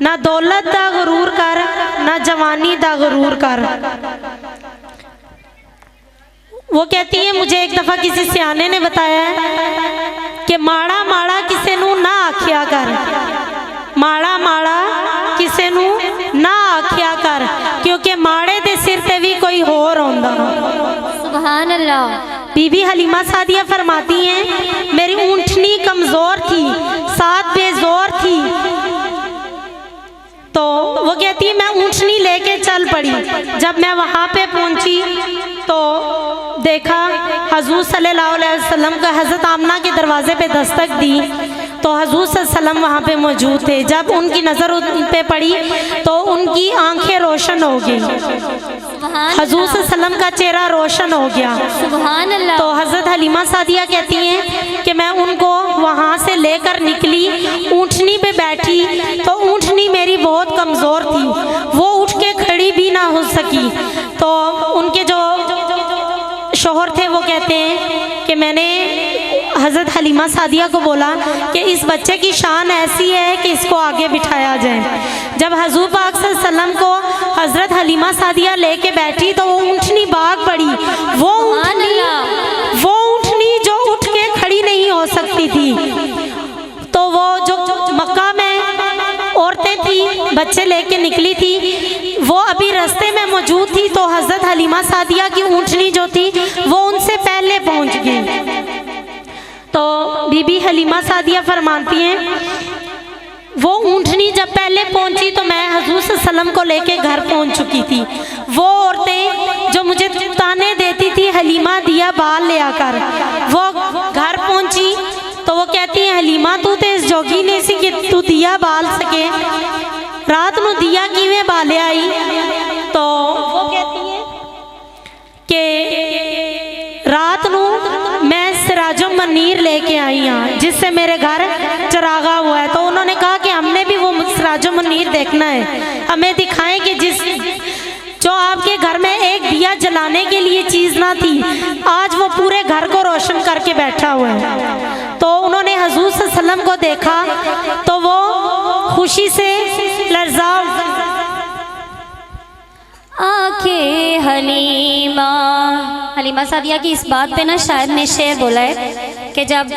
[SPEAKER 5] ना दौलत दा गरूर कर, ना जवानी दा गरूर कर। वो कहती है मुझे एक दफ़ा किसी सियाने ने बताया कि माड़ा माड़ा किसे नू ना आखिया कर, माड़ा माड़ा किसे नू ना आखिया कर, क्योंकि माड़े दे सिर ते भी कोई होर होंदा।
[SPEAKER 1] सुभान अल्लाह।
[SPEAKER 5] बीबी हलीमा सादिया फरमाती हैं मेरी ऊँटनी कमज़ोर थी, साथ बेजोर थी। तो वो कहती है मैं ऊँटनी लेके चल पड़ी। जब मैं वहाँ पे पहुँची तो देखा हजूर सल्लल्लाहु अलैहि वसल्लम का हज़रत आमना के दरवाज़े पे दस्तक दी, तो हजूर सल्लल्लाहु अलैहि वसल्लम वहाँ पे मौजूद थे। जब उनकी नज़र उन पे पड़ी तो उनकी आंखें रोशन हो गई, हजूर सल्लल्लाहु अलैहि वसल्लम का चेहरा रोशन हो गया।
[SPEAKER 1] सुभान अल्लाह।
[SPEAKER 5] तो हज़रत हलीमा सादिया कहती हैं कि मैं उनको वहाँ से लेकर निकली, ऊँटनी पे बैठी, तो ऊँटनी मेरी बहुत कमज़ोर थी, वो उठ के खड़ी भी ना हो सकी। तो उनके जो शोहर थे वो कहते हैं कि मैंने हज़रत हलीमा सादिया को बोला कि इस बच्चे की शान ऐसी है कि इसको आगे बिठाया जाए। जब हजूर पाक सल्लल्लाहु अलैहि वसल्लम को हज़रत हलीमा सादिया लेके बैठी तो वो ऊँटनी भाग पड़ी। वो ऊँटनी जो उठ के खड़ी नहीं हो सकती थी, तो वो जो मक्का में औरतें थी बच्चे लेके निकली थी, वो अभी रास्ते में मौजूद थी। तो हज़रत हलीमा सादिया की ऊँटनी जो थी वो उनसे पहले पहुँच गई। तो बीबी हलीमा सादिया फरमाती हैं वो ऊँटनी जब पहले पहुंची तो मैं हजूर सल्लल्लाहु अलैहि वसल्लम को लेके घर पहुंच चुकी थी। वो औरतें जो मुझे ताने देती थी हलीमा दिया बाल ले आकर, वो घर पहुंची तो वो कहती है हलीमा तू तो इस जोगी नहीं सी कि तू दिया बाल सके, रात नू दिया किवें बाले आई। तो वो कहती है कि रात नू मैं सिराजो मनीर लेके आई हाँ, जिससे मेरे घर चरागा हुआ है। तो उन्होंने कहा कि हमने भी वो सिराजो मनीर देखना है, हमें दिखाएं कि जो आपके घर में एक दिया जलाने के लिए चीज़ ना थी, आज वो पूरे घर को रोशन करके बैठा हुआ है। तो उन्होंने हजूर सल्लल्लाहु अलैहि वसल्लम को देखा तो वो खुशी से लर्जा
[SPEAKER 1] आंखें हलीमा सादिया की इस बात पे ना शायद ने शेर बोला है कि जब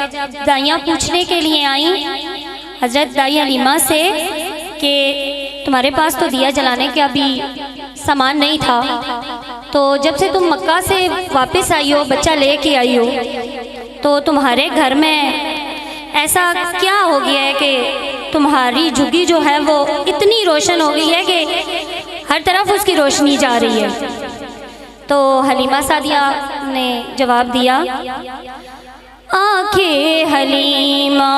[SPEAKER 1] दाइयाँ पूछने के लिए आई हजरत दाई हलीमा से कि तुम्हारे पास तो दिया जलाने का भी सामान नहीं था, तो जब से तुम मक्का से वापस आई हो, बच्चा लेके आई हो, तो तुम्हारे घर में ऐसा क्या हो गया है कि तुम्हारी झुग्गी जो है वो इतनी रोशन हो गई है कि हर तरफ उसकी रोशनी जा रही है। तो हलीमा सादिया ने जवाब दिया आंखें हलीमा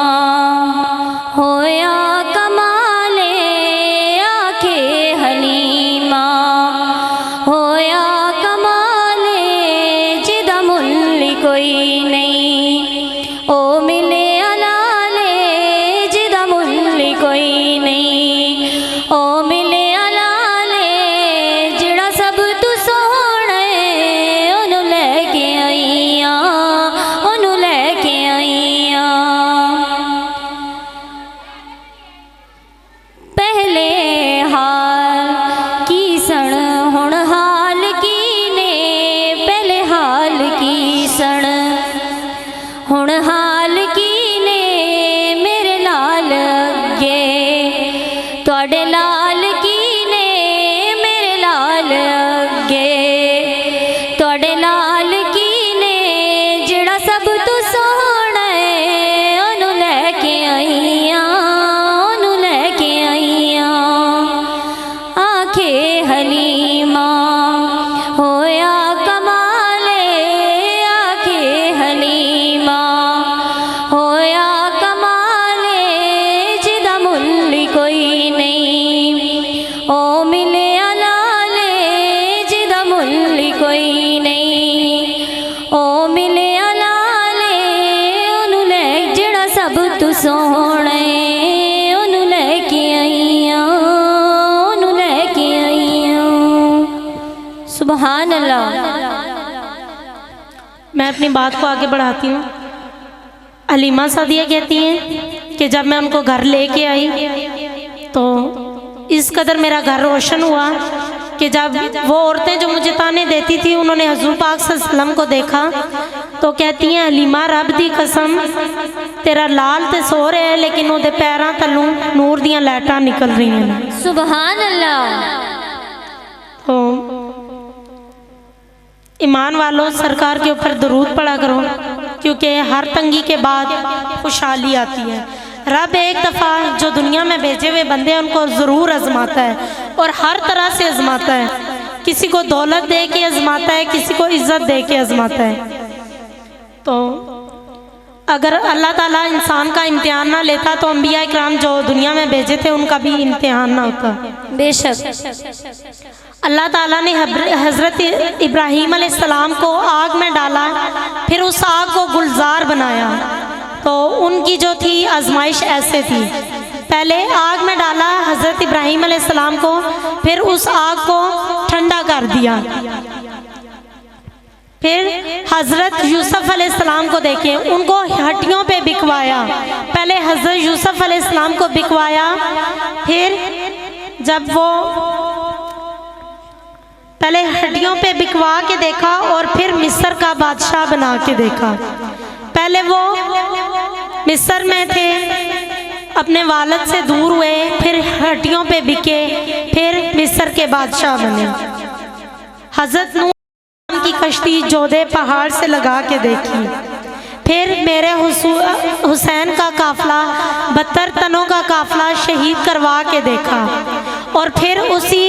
[SPEAKER 1] होया कमाले, आंखें हलीमा होया कमाले, जिदा मुल्ली कोई नहीं ओ मिले अलाले, जिदा मुल्ली कोई नहीं ओ मिले हुण हाल की ने मेरे लाल अगे, तुहाडे लाल की ने मेरे लाल अगे, तुहाडे लाल की ने जिहड़ा सब तू सोहना है ओनू लैके आईयां, ओनू लैके आईयां। आखे हलीमा होया कमाले, आखे हलीमा होया कमाले, जिदा मुल्ल कोई नहीं ओ मिले लाले, जिदा मुल्ल कोई नहीं ओ मिले लाले, ओनू ले जिहड़ा सब तू सोहना है ओनू लैके आईयां, ओनू लैके आईयां। सुभान अल्लाह।
[SPEAKER 5] मैं अपनी बात को आगे बढ़ाती हूँ। हलीमा सादिया कहती हैं कि जब मैं उनको घर लेके आई तो इस कदर मेरा घर रोशन हुआ कि जब वो औरतें जो मुझे ताने देती थी उन्होंने हजूर पाक सल्लल्लाहु अलैहि वसल्लम को देखा तो कहती हैं हलीमा रब दी कसम तेरा लाल ते सो रहा है लेकिन वो पैरों तलों नूर दियां लाइटां निकल रही हैं।
[SPEAKER 1] सुभान अल्लाह।
[SPEAKER 5] तो ईमान वालों सरकार के ऊपर दरूद पड़ा करो क्योंकि हर तंगी के बाद खुशहाली आती है। रब एक दफ़ा जो दुनिया में भेजे हुए बंदे हैं उनको ज़रूर आजमाता है और हर तरह से आजमाता है। किसी को दौलत दे के आजमाता है, किसी को इज्जत दे के आजमाता है। तो अगर अल्लाह ताला इंसान का इम्तिहान ना लेता तो अंबिया इकराम जो दुनिया में भेजे थे उनका भी इम्तिहान ना होता।
[SPEAKER 1] बेशक
[SPEAKER 5] अल्लाह ताला ने हज़रत इब्राहीम अलैहिस्सलाम को आग में डाला, फिर उस आग को गुलजार बनाया। तो उनकी जो थी आजमाइश ऐसे थी, पहले आग में डाला हज़रत इब्राहीम अलैहिस्सलाम को, फिर उस आग को ठंडा कर दिया। फिर हज़रत यूसुफ अलैहिस्सलाम को देखें, उनको हड्डियों पे बिकवाया। पहले हज़रत यूसुफ अलैहिस्सलाम को बिकवाया, फिर जब वो पहले हड्डियों पे बिकवा के देखा और फिर मिस्र का बादशाह बना के देखा। पहले वो मिस्र में थे, अपने वालिद से दूर हुए, फिर हड्डियों पे बिके, फिर मिस्र के बादशाह बने। हज़रत नूह की कश्ती जोधे पहाड़ से लगा के देखी, फिर मेरे हुसैन का काफिला 72 तनों का काफिला शहीद करवा के देखा, और फिर उसी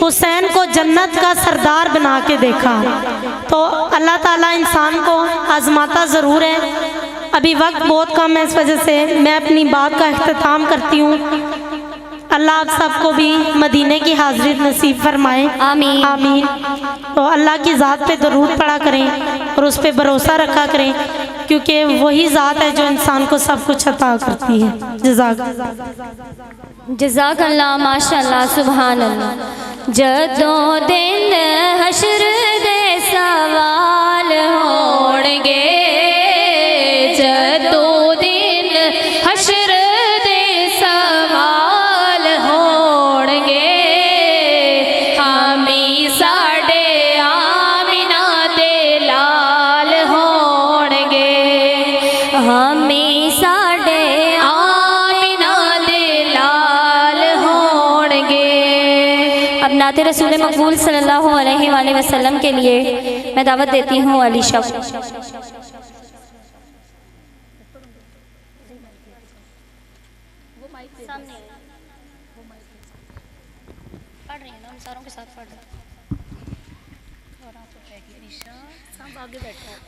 [SPEAKER 5] हुसैन को जन्नत का सरदार बना के देखा। तो अल्लाह ताला इंसान को आजमाता ज़रूर है। अभी वक्त बहुत कम है, इस वजह से मैं अपनी बात का अख्तिताम करती हूँ। अल्लाह आप सबको भी मदीने की हाज़िरी नसीब फरमाए,
[SPEAKER 1] आमीन
[SPEAKER 5] आमीन। तो अल्लाह की ज़ात पे दरूद पड़ा करें और उस पर भरोसा रखा करें क्योंकि वही ज़ात है जो इंसान को सब कुछ अता करती है।
[SPEAKER 1] जज़ाकल्लाह, माशाअल्लाह, सुभान अल्लाह। जदों दिन हशर दे सवाल होणगे, जदों दिन हशर दे सवाल होणगे, हामी साडे आमिना दे लाल होणगे, हामी साडे आमिना दे लाल होणगे। अब नाते रसूल मकबूल सल्लल्लाहु अलैहि वसल्लम के लिए मैं दावत देती हूँ अली शब।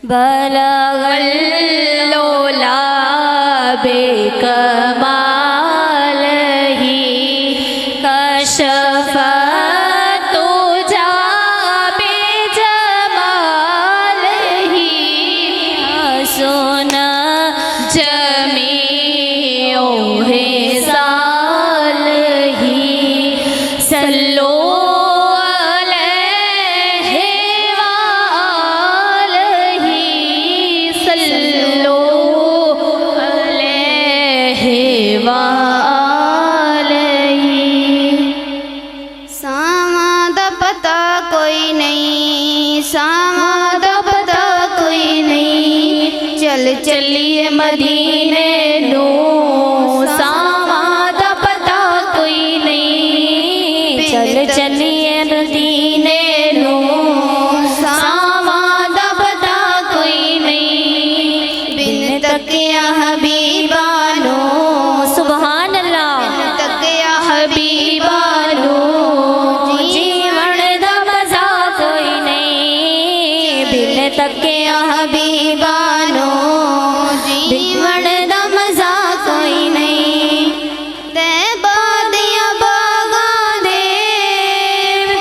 [SPEAKER 1] बलगल लोला बेकमाल ही कशफ तुझा बेजमाल ही, सुन जमीओ हिसाल ही, सल्लो अलैहि
[SPEAKER 3] चल चलिए मदीने नू सावा दा पता कोई नहीं।
[SPEAKER 1] चल चलिए मदीने
[SPEAKER 3] नू सावा दा पता कोई नहीं। बिन तकिया हबीबा नू
[SPEAKER 1] सुभान अल्लाह।
[SPEAKER 3] तकिया हबीबा नू
[SPEAKER 1] जीवन दा मजा कोई नहीं। बिन तकिया
[SPEAKER 3] हबीबा नू जीवन दा मजा कोई नहीं। ते बादियां बागां दे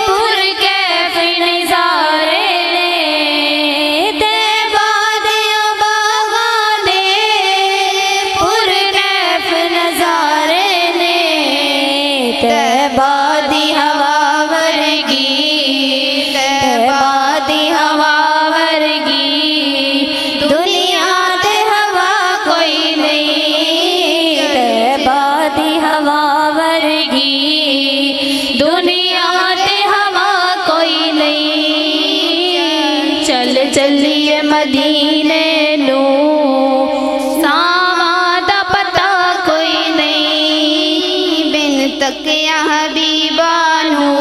[SPEAKER 3] पुर कैफ नज़ारे ने। ते बादियां बागां दे पुर कैफ नज़ारे ने। ते बादी हवा वर्गी ते बादी हवा वर्गी दुनिया ते हवा कोई नहीं। ते
[SPEAKER 1] बादी हवा वर्गी
[SPEAKER 3] दुनिया ते हवा कोई नहीं। चल चलिए मदीने नू सावा दा पता कोई नहीं। बिन तकिया हबीबा नू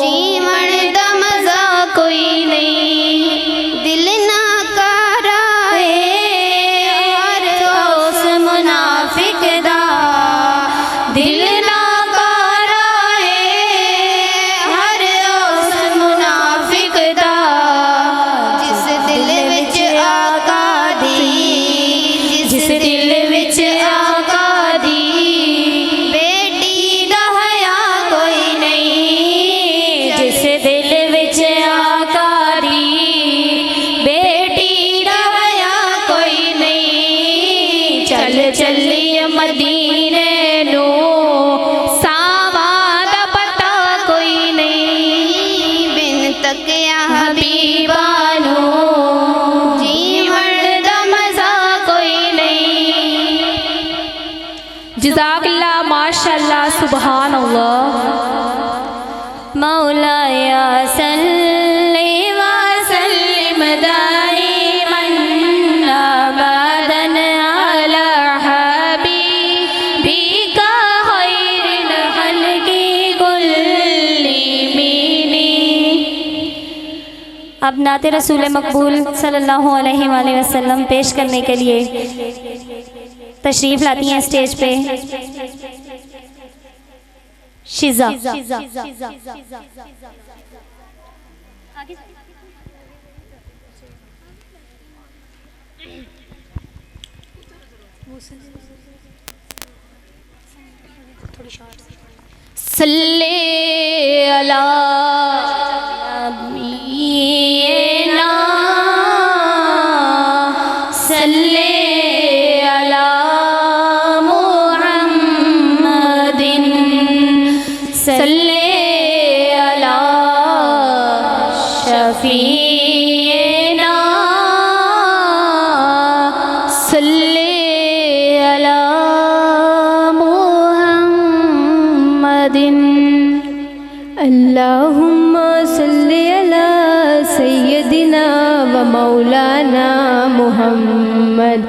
[SPEAKER 3] जीवन दा मजा कोई नहीं। दिल ना कराए हर उस मुनाफिक दा। दिल ना कराए हर उस मुनाफिक दा। जिस दिल विच आका दी जिस दिल विच आका दी बेटी दा हया कोई नहीं।
[SPEAKER 1] जिस दिल विच आका दी
[SPEAKER 3] बेटी दा हया कोई नहीं। चल चलिए मदीने नू सावा दा पता कोई नहीं। बिन तकिया हबीबा नू जीवन दा मजा कोई नहीं।
[SPEAKER 2] जज़ाकल्लाह माशाल्लाह सुभान अल्लाह।
[SPEAKER 1] मौलाया सल्ली व सल्लिम दाइमन अबदन अला हबीबिका खैरिल खल्क़ि कुल्लिहिम। अब नाते रसूल मकबूल सल्लल्लाहु अलैहि वसल्लम पेश करने के लिए तशरीफ लाती हैं स्टेज पे शिजा।
[SPEAKER 3] सल्ले अला नबीना सल्ले अला मुहम्मदिन सल्ले अला शफीना सल्ले अला मुहम्मदिन।
[SPEAKER 6] अल्लाहुम्मा सल्ली अला सय्यदिना व मौलाना मुहम्मद।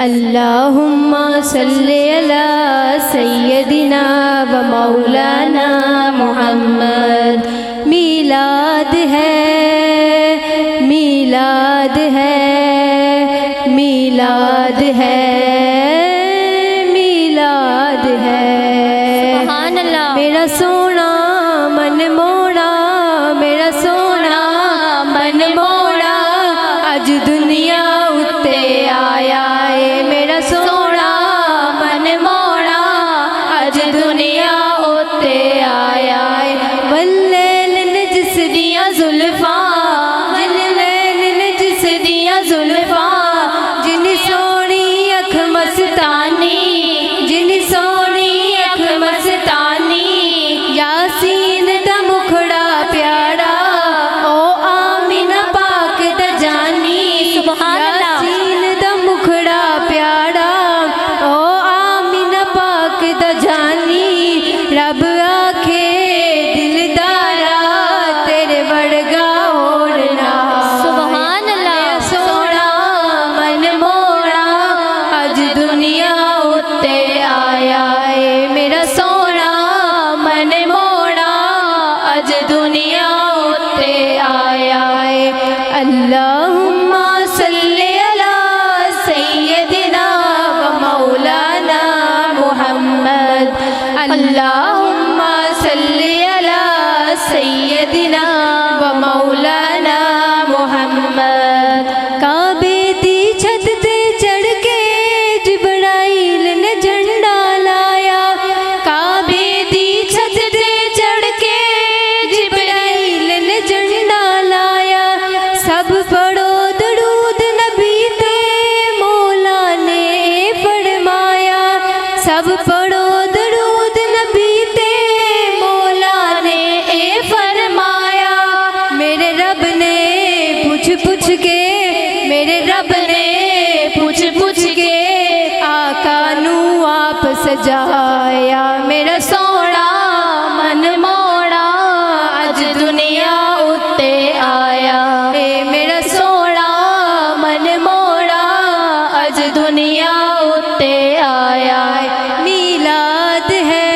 [SPEAKER 6] अल्लाहुम्मा सल्ली अला सय्यदिना व मौलाना मुहम्मद। मीलाद है मीलाद है मीलाद है मीलाद है।
[SPEAKER 1] सुभान अल्लाह।
[SPEAKER 6] मेरा सोना मन मोड़ा मेरा सोना मन मोड़ा अज दुनिया उत्ते आया है। मेरा सोना मन मोड़ा अज दुनिया उत्ते आया है। वल्लैल ने जिस दिया जुल्फा वल्लैल ने जिस दिया जुल्फा जिन सोनी अख मस्तानी जिन सोनी अख मस्तानी यासीन दा मुख अल्लाहुम्मा सल्ली अला सय्यदिना व मौलाना मुहम्मद। अल्लाहुम्मा सल्ली अला सय्यदिना व मौलाना मुहम्मद। काबे दी छत ते चढ़ के जिब्राइल ने झंडा लाया। काबे दी छत ते चढ़ के जिब्राइल ने झंडा लाया। सब पढ़ो दरूद नबी ते मौला ने फरमाया। सब पढ़ो दरूद नबी ते मौला ने फरमाया। मेरे रब ने पूछ पूछ के, मेरे रब ने पूछ पूछ के आका नू आप सजाया। मेरा सोना मन मोड़ा अज दुनिया उत्ते आया। मेरा सोना मन मोड़ा अज दुनिया उत्ते आया। मीलाद है,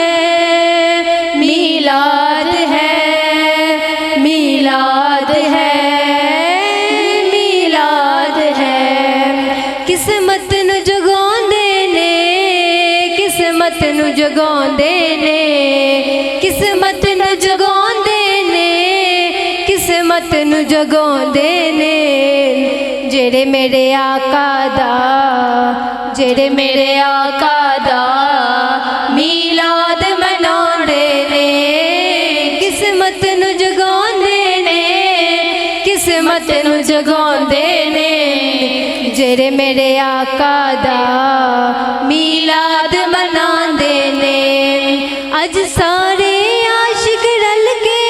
[SPEAKER 6] मीलाद है, मीलाद है, मीलाद है। किस्मत नू जगाउंदे ने, किस्मत नू जगाउंदे ने, किस्मत नू जगाउंदे ने, किस्मत नू जगाउंदे ने। जेड़े मेरे आका दा, जेड़े मेरे आका दा मीलाद मनाउंदे ने। किस्मत नू जगाउंदे ने, किस्मत नू जगाउंदे ने। जेड़े मेरे आका दा मीलाद मनाउंदे ने। अज सारे आशिक रल के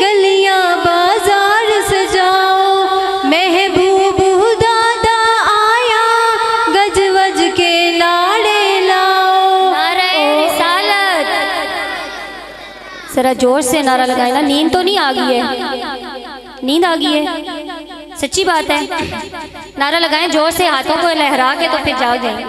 [SPEAKER 6] गलियां बाजार सजाओ। महबूब खुदा दा आया, गज वज के नारे लाओ।
[SPEAKER 1] नारे रिसालत। जरा जोर से नारा लगाए ना। नींद तो नहीं आ गई है? नींद आ गई है? सच्ची बात है। नारा लगाएं जोर से, हाथों को लहरा के, तो फिर जाओ जाएंगे।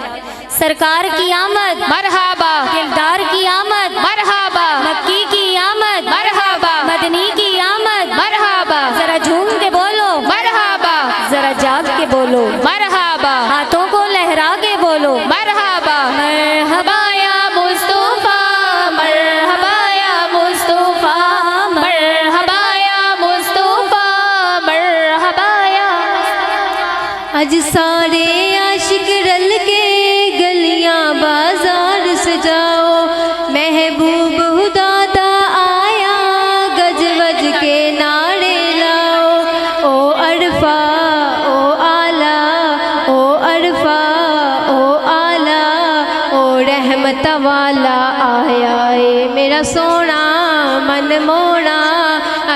[SPEAKER 1] सरकार की आमद
[SPEAKER 3] मरहबा,
[SPEAKER 1] दिलदार की आमद
[SPEAKER 3] मरहबा,
[SPEAKER 1] मक्की की आमद
[SPEAKER 3] मरहबा,
[SPEAKER 1] मदनी की आमद
[SPEAKER 3] मरहबा,
[SPEAKER 1] जरा झूम के बोलो
[SPEAKER 3] मरहबा,
[SPEAKER 1] जरा जाग के बोलो
[SPEAKER 3] मरहबा,
[SPEAKER 1] हाथों को लहरा के बोलो
[SPEAKER 3] मरहबा।
[SPEAKER 1] मरहबा
[SPEAKER 3] या मुस्तफा, मरहबा या मुस्तफा, मरहबा या मुस्तफा, मरहबा या।
[SPEAKER 6] आज सारे आशिक रल के गलियां बाजार सजाओ। महबूब खुदा दा आया, गज वज के नारे लाओ। ओ अरफा ओ आला, ओ अरफा ओ आला, ओ रहमत वाला आया। मेरा सोना मन मोड़ा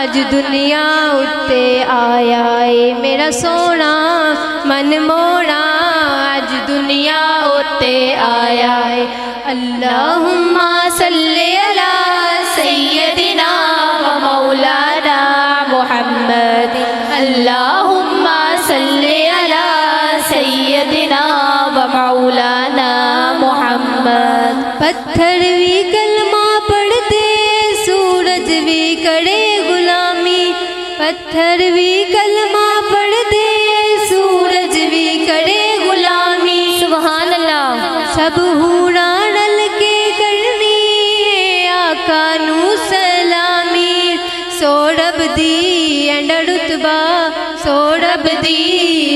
[SPEAKER 6] अज दुनिया उत्ते आया। मेरा सोना मन मोड़ा अज दुनिया उत्ते आया। अल्लाहुम्मा सल्ली अला सय्यदिना व मौलाना मुहम्मद। अल्लाहुम्मा सल्ली अला सय्यदिना व मौलाना मुहम्मद। पत्थर भी कलमा पढ़ते, सूरज भी करे गुलामी। पत्थर भी कलमा पढ़ते, सूरज भी करे गुलामी।
[SPEAKER 1] सुभान अल्लाह।
[SPEAKER 6] सब हूरा रल के करनी आका नू सलामी। सोरब दी एंड रुतबा, सोरब दी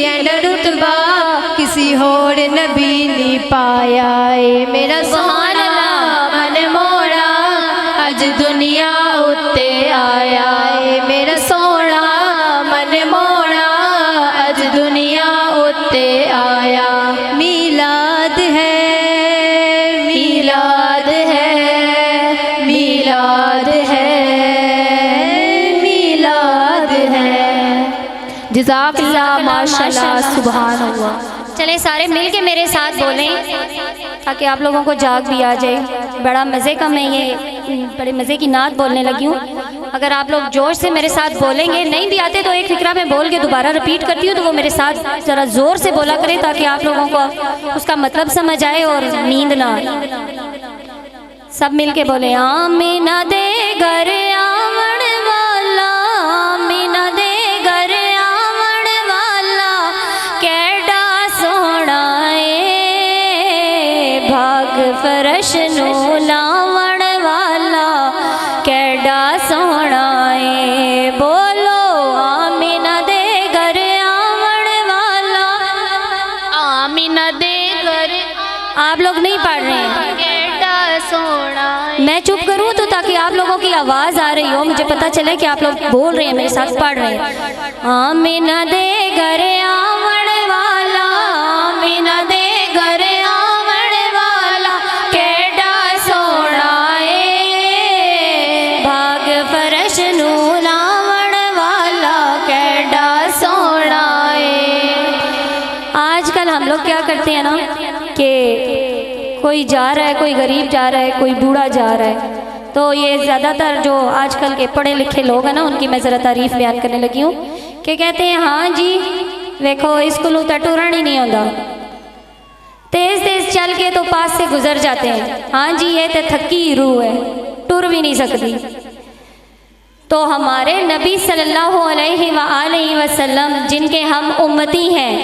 [SPEAKER 6] एंड रुतबा, किसी होर नबी नी पाया। मेरा
[SPEAKER 1] सुभान अल्लाह।
[SPEAKER 6] मन मोड़ा अज दुनिया उत्ते आया। मेरा सोना मन मोड़ा अज दुनिया उत्ते आया। मीलाद है, मीलाद है, मीलाद है, मीलाद है।
[SPEAKER 1] जज़ाकल्लाह माशाल्लाह सुभान अल्लाह। चले सारे मिल के मेरे साथ बोलें ताकि आप लोगों को जाग भी आ जाए। बड़ा मज़े का मैं ये बड़े मज़े की नात बोलने लगी हूँ। अगर आप लोग जोश से मेरे साथ बोलेंगे, नहीं भी आते तो एक फिक्रा में बोल के दोबारा रिपीट करती हूँ, तो वो मेरे साथ ज़रा ज़ोर से बोला करें ताकि आप लोगों को उसका मतलब समझ आए और नींद ना आए। सब मिल के बोले आमीना दे घर आवण वाला, आमीना दे घर आवण आप लोग नहीं पढ़ रहे हैं।
[SPEAKER 4] केड़ा सोना
[SPEAKER 1] मैं चुप करूं तो ताकि आप लोगों की आवाज़ आ रही हो, मुझे पता चले कि आप लोग बोल रहे हैं, मेरे साथ पढ़ रहे हैं। आमिना दे घर आवण वाला, आमिना दे घर आवण वाला, केड़ा सोना है भाग फरश नू लावण वाला, केड़ा सोना है। आजकल हम लोग क्या करते हैं ना कि कोई जा रहा है, कोई गरीब जा रहा है, कोई बूढ़ा जा रहा है, तो ये ज़्यादातर जो आजकल के पढ़े लिखे लोग हैं ना, उनकी मैं ज़रा तारीफ़ बयान करने लगी हूँ कि कहते हैं हाँ जी देखो स्कूलों तक टुरन ही नहीं आता, तेज़ तेज़ चल के तो पास से गुजर जाते हैं। हाँ जी ये तो थकी रूह है, टुर भी नहीं सकती। तो हमारे नबी सल्लल्लाहु अलैहि वसल्लम जिनके हम उम्मती हैं,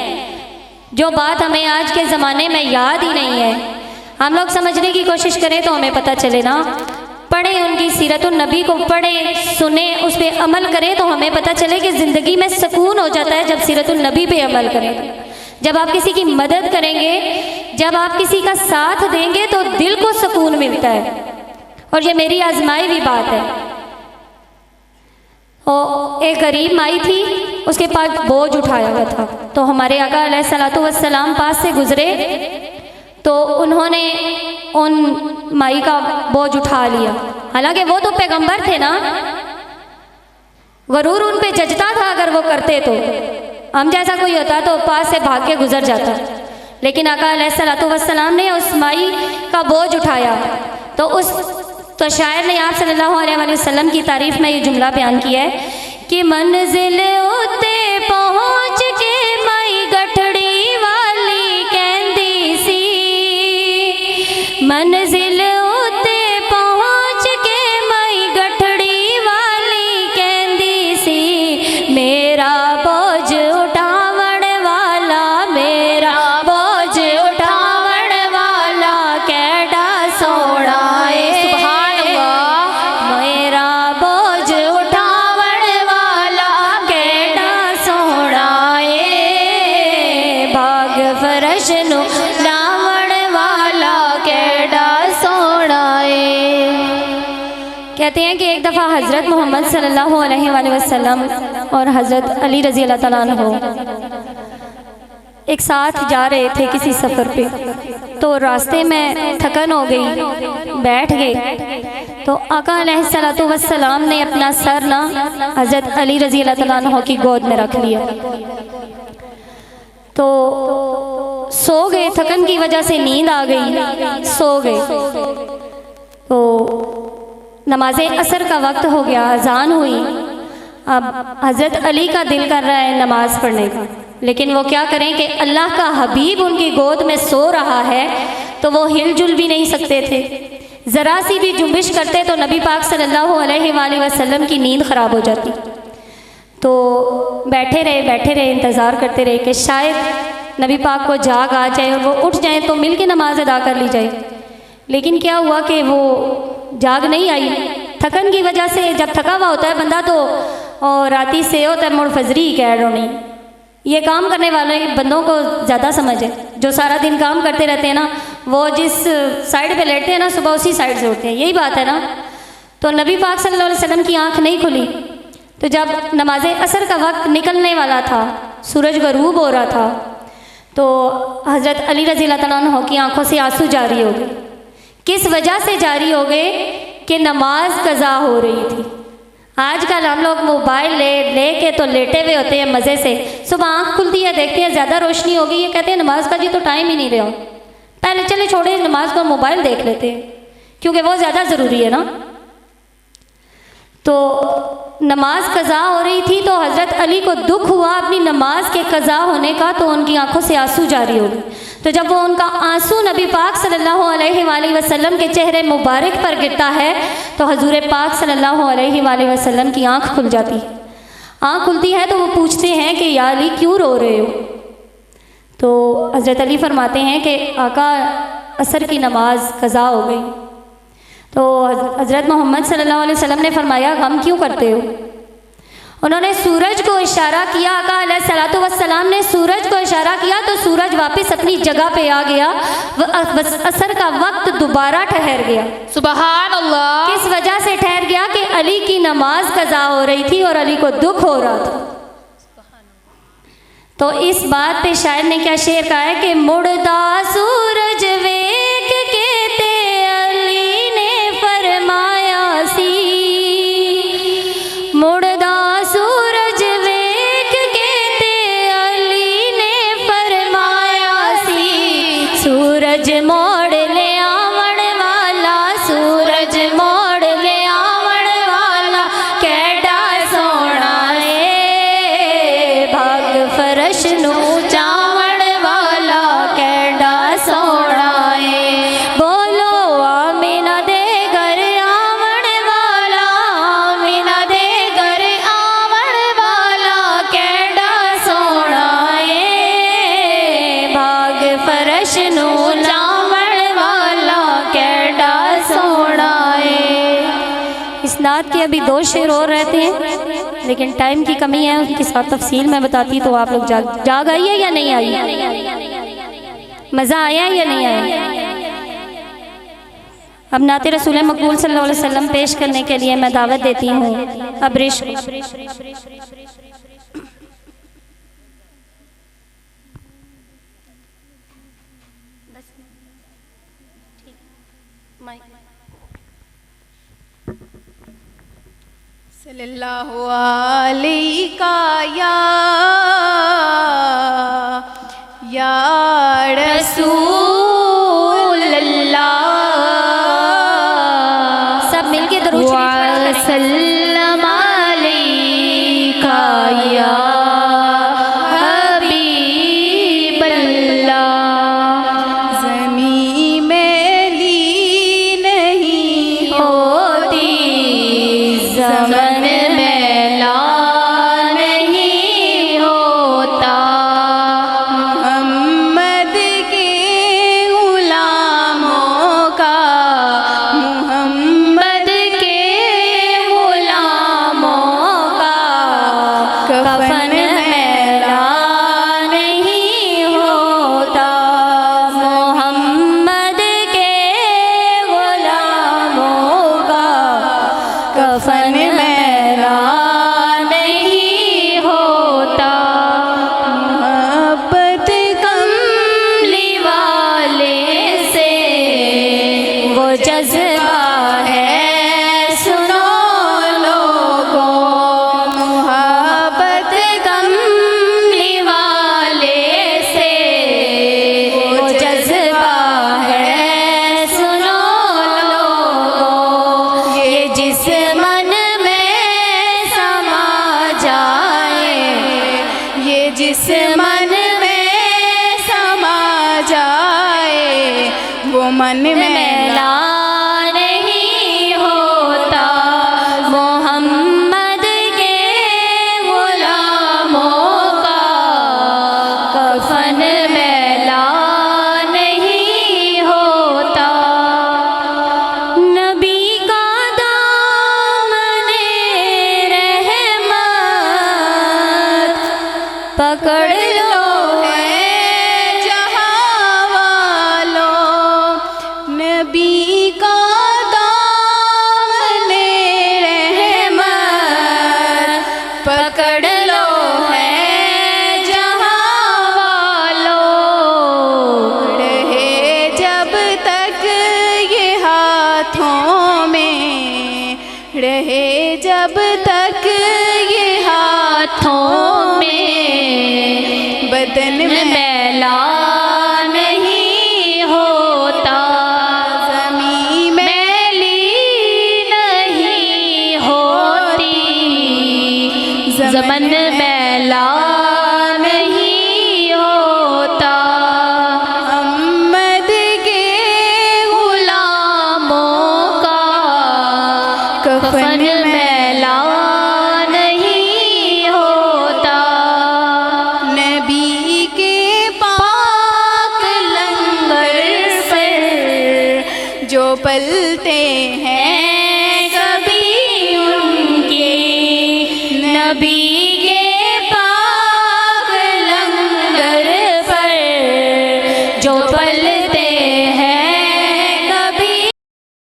[SPEAKER 1] जो बात हमें आज के ज़माने में याद ही नहीं है, हम लोग समझने की कोशिश करें तो हमें पता चले ना। पढ़े उनकी सीरतुन नबी को, पढ़े सुने, उस पर अमल करें तो हमें पता चले कि ज़िंदगी में सुकून हो जाता है जब सीरतुन नबी पे अमल करें। जब आप किसी की मदद करेंगे, जब आप किसी का साथ देंगे तो दिल को सुकून मिलता है। और ये मेरी आजमाई हुई बात है। और एक गरीब माई थी, उसके पास बोझ उठाया हुआ था, तो हमारे आका अलैहिस्सलातु वस्सलाम पास से गुजरे तो उन्होंने उन माई का बोझ उठा लिया। हालांकि वो तो पैगंबर थे ना, गरूर उन पे जचता था, अगर वो करते तो हम जैसा कोई होता तो पास से भाग के गुजर जाता, लेकिन आका अलैहिस्सलातु वस्सलाम ने उस माई का बोझ उठाया। तो शायर ने आप सल्लल्लाहु अलैहि वसल्लम की तारीफ में ये जुमला बयान किया है कि मंजिल उते पहुँच के माई गठड़ी वाली कहंदी सी, मंजिल उते पहुँच के माई गठड़ी वाली कहंदी सी, मेरा बोझ उठावण वाला, मेरा बोझ उठावण वाला केड़ा सोना है, सुभान अल्लाह, मेरा बोझ उठावण वाला केड़ा सोना है, भाग फरश नु लावण वाला केड़ा सोना है। कहते हैं कि एक दफ़ा हज़रत मोहम्मद सल्लल्लाहु अलैहि वसल्लम और हज़रत अली रज़ी अल्लाह तआला अन्हु एक साथ जा रहे थे किसी सफ़र पे, तो रास्ते में थकन हो गई, बैठ गए। तो आका अलैहिस्सलातु वस्सलाम ने अपना सर ना हज़रत अली रज़ी अल्लाह तआला अन्हु की गोद में रख लिया, तो सो गए। थकन की वजह से नींद आ गई, सो गए। तो नमाज असर का वक्त हो गया, अजान हुई। अब हज़रत अली का दिल कर रहा है नमाज पढ़ने का, लेकिन वो क्या करें कि अल्लाह का हबीब उनकी गोद में सो रहा है, तो वो हिलजुल भी नहीं सकते थे। ज़रा सी भी जुम्बिश करते तो नबी पाक सल्लल्लाहु अलैहि वसल्लम की नींद ख़राब हो जाती। तो बैठे रहे, इंतज़ार करते रहे कि शायद नबी पाक को जाग आ जाए और वो उठ जाए तो मिल के नमाज अदा कर ली जाए। लेकिन क्या हुआ कि वो जाग नहीं आई। थकन की वजह से जब थका हुआ होता है बंदा तो और राती से होता है मुड़ फजरी कह रहा नहीं। ये काम करने वाले बंदों को ज़्यादा समझ है, जो सारा दिन काम करते रहते हैं ना, वो जिस साइड पे लेटते हैं ना सुबह उसी साइड से उठते हैं, यही बात है ना। तो नबी पाक सल्लल्लाहु अलैहि वसल्लम की आँख नहीं खुली। तो जब नमाज असर का वक्त निकलने वाला था, सूरज गरूब हो रहा था, तो हज़रत अली रज़ी अल्लाह तआला अन्हु की आँखों से आंसू जारी हो गए। किस वजह से जारी हो गए कि नमाज कज़ा हो रही थी। आजकल हम लोग मोबाइल ले के तो लेटे हुए होते हैं मज़े से, सुबह आँख खुलती है देखते हैं ज़्यादा रोशनी हो गई है, कहते हैं नमाज का जी तो टाइम ही नहीं रहा, पहले चले छोड़े नमाज को, मोबाइल देख लेते हैं क्योंकि वो ज़्यादा ज़रूरी है ना। तो नमाज कज़ा हो रही थी, तो हज़रत अली को दुख हुआ अपनी नमाज के कज़ा होने का, तो उनकी आंखों से आंसू जारी हो गए। तो जब वो उनका आंसू नबी पाक सल्लल्लाहु अलैहि वसल्लम के चेहरे मुबारक पर गिरता है, तो हजूर पाक सल्लल्लाहु अलैहि वसल्लम की आंख खुल जाती है। आंख खुलती है तो वो पूछते हैं कि या अली क्यों रो रहे हो। तो हज़रत अली फरमाते हैं कि आका असर की नमाज कज़ा हो गई। तो हज़रत मोहम्मद सल्लल्लाहु अलैहि वसल्लम ने फरमाया गम क्यों करते हो। उन्होंने सूरज को इशारा किया, आका अलैहिस्सलातु वस्सलाम ने सूरज को इशारा किया तो सूरज वापस अपनी जगह पे आ गया। असर का वक्त दोबारा ठहर गया।
[SPEAKER 6] सुबहान अल्लाह।
[SPEAKER 1] किस वजह से ठहर गया कि अली की नमाज कज़ा हो रही थी और अली को दुख हो रहा था। तो इस बात पे शायर ने क्या शेर कहा है कि मुड़दा सूरज वेख के ते अली ने फरमाया सी, मुड़दा सूरज वेख के ते अली ने फरमाया सी, सूरज मोड़ ले आवण वाला, सूरज मोड़ ले आवण वाला कैडा सोना है, भाग फरश नू चावण वाला कैडा सोना है। बोलो आमीना दे घर आवण वाला, आमीना दे घर आवण वाला कैडा सोना है, भाग फरश नू चावण वाला कैडा सोना है। इस नात के अभी 2 शेर और रहते हैं, लेकिन टाइम की कमी है, उनके साथ तफसील मैं बताती तो आप लोग जाग आई है या नहीं आई, मज़ा आया या नहीं आया। अब नाते रसूल मकबूल सल्लल्लाहु अलैहि वसल्लम पेश करने के लिए मैं दावत देती हूँ। अब
[SPEAKER 6] सल्लल्लाहु अलैका या रसूल अल्लाह।
[SPEAKER 1] सब मिलके दरूद शरीफ
[SPEAKER 6] सल्लम अलैका या हबीब अल्लाह। ज़मीं में ली नहीं होती, ज़मन में ला नहीं होता, मोहम्मद के गुलामों का, मोहम्मद के गुलामों का कफन मैला नहीं होता,
[SPEAKER 1] मोहम्मद के गुलामों का
[SPEAKER 6] कफन मैला नहीं होता, मोहब्बत कमली वाले से
[SPEAKER 1] वो जज्बा
[SPEAKER 6] है सुनो लोगों, मोहब्बत कमली वाले से
[SPEAKER 1] वो जज्बा है सुनो लोगों,
[SPEAKER 6] ये जिस मन में समा जाए, ये जिस मन में समा जाए, वो मन में
[SPEAKER 1] मैला नहीं होता, मोहम्मद के गुलामों का
[SPEAKER 6] कफन मैला नहीं होता,
[SPEAKER 1] नबी का दामने रहमत पकड़ लो
[SPEAKER 6] है जहाँ वालों, नबी का दामने रहमत पकड़ लो है जहाँ वालों, रहे जब तक ये हाथों में, रहे जब तक ये हाथों में, बदन में मैला नहीं होता, ज़मीं मैली नहीं होती, ज़मन मैला नहीं होता, मोहम्मद के गुलामों का कफन मैला नहीं होता, नबी के पाक लंगर पर जो पलते हैं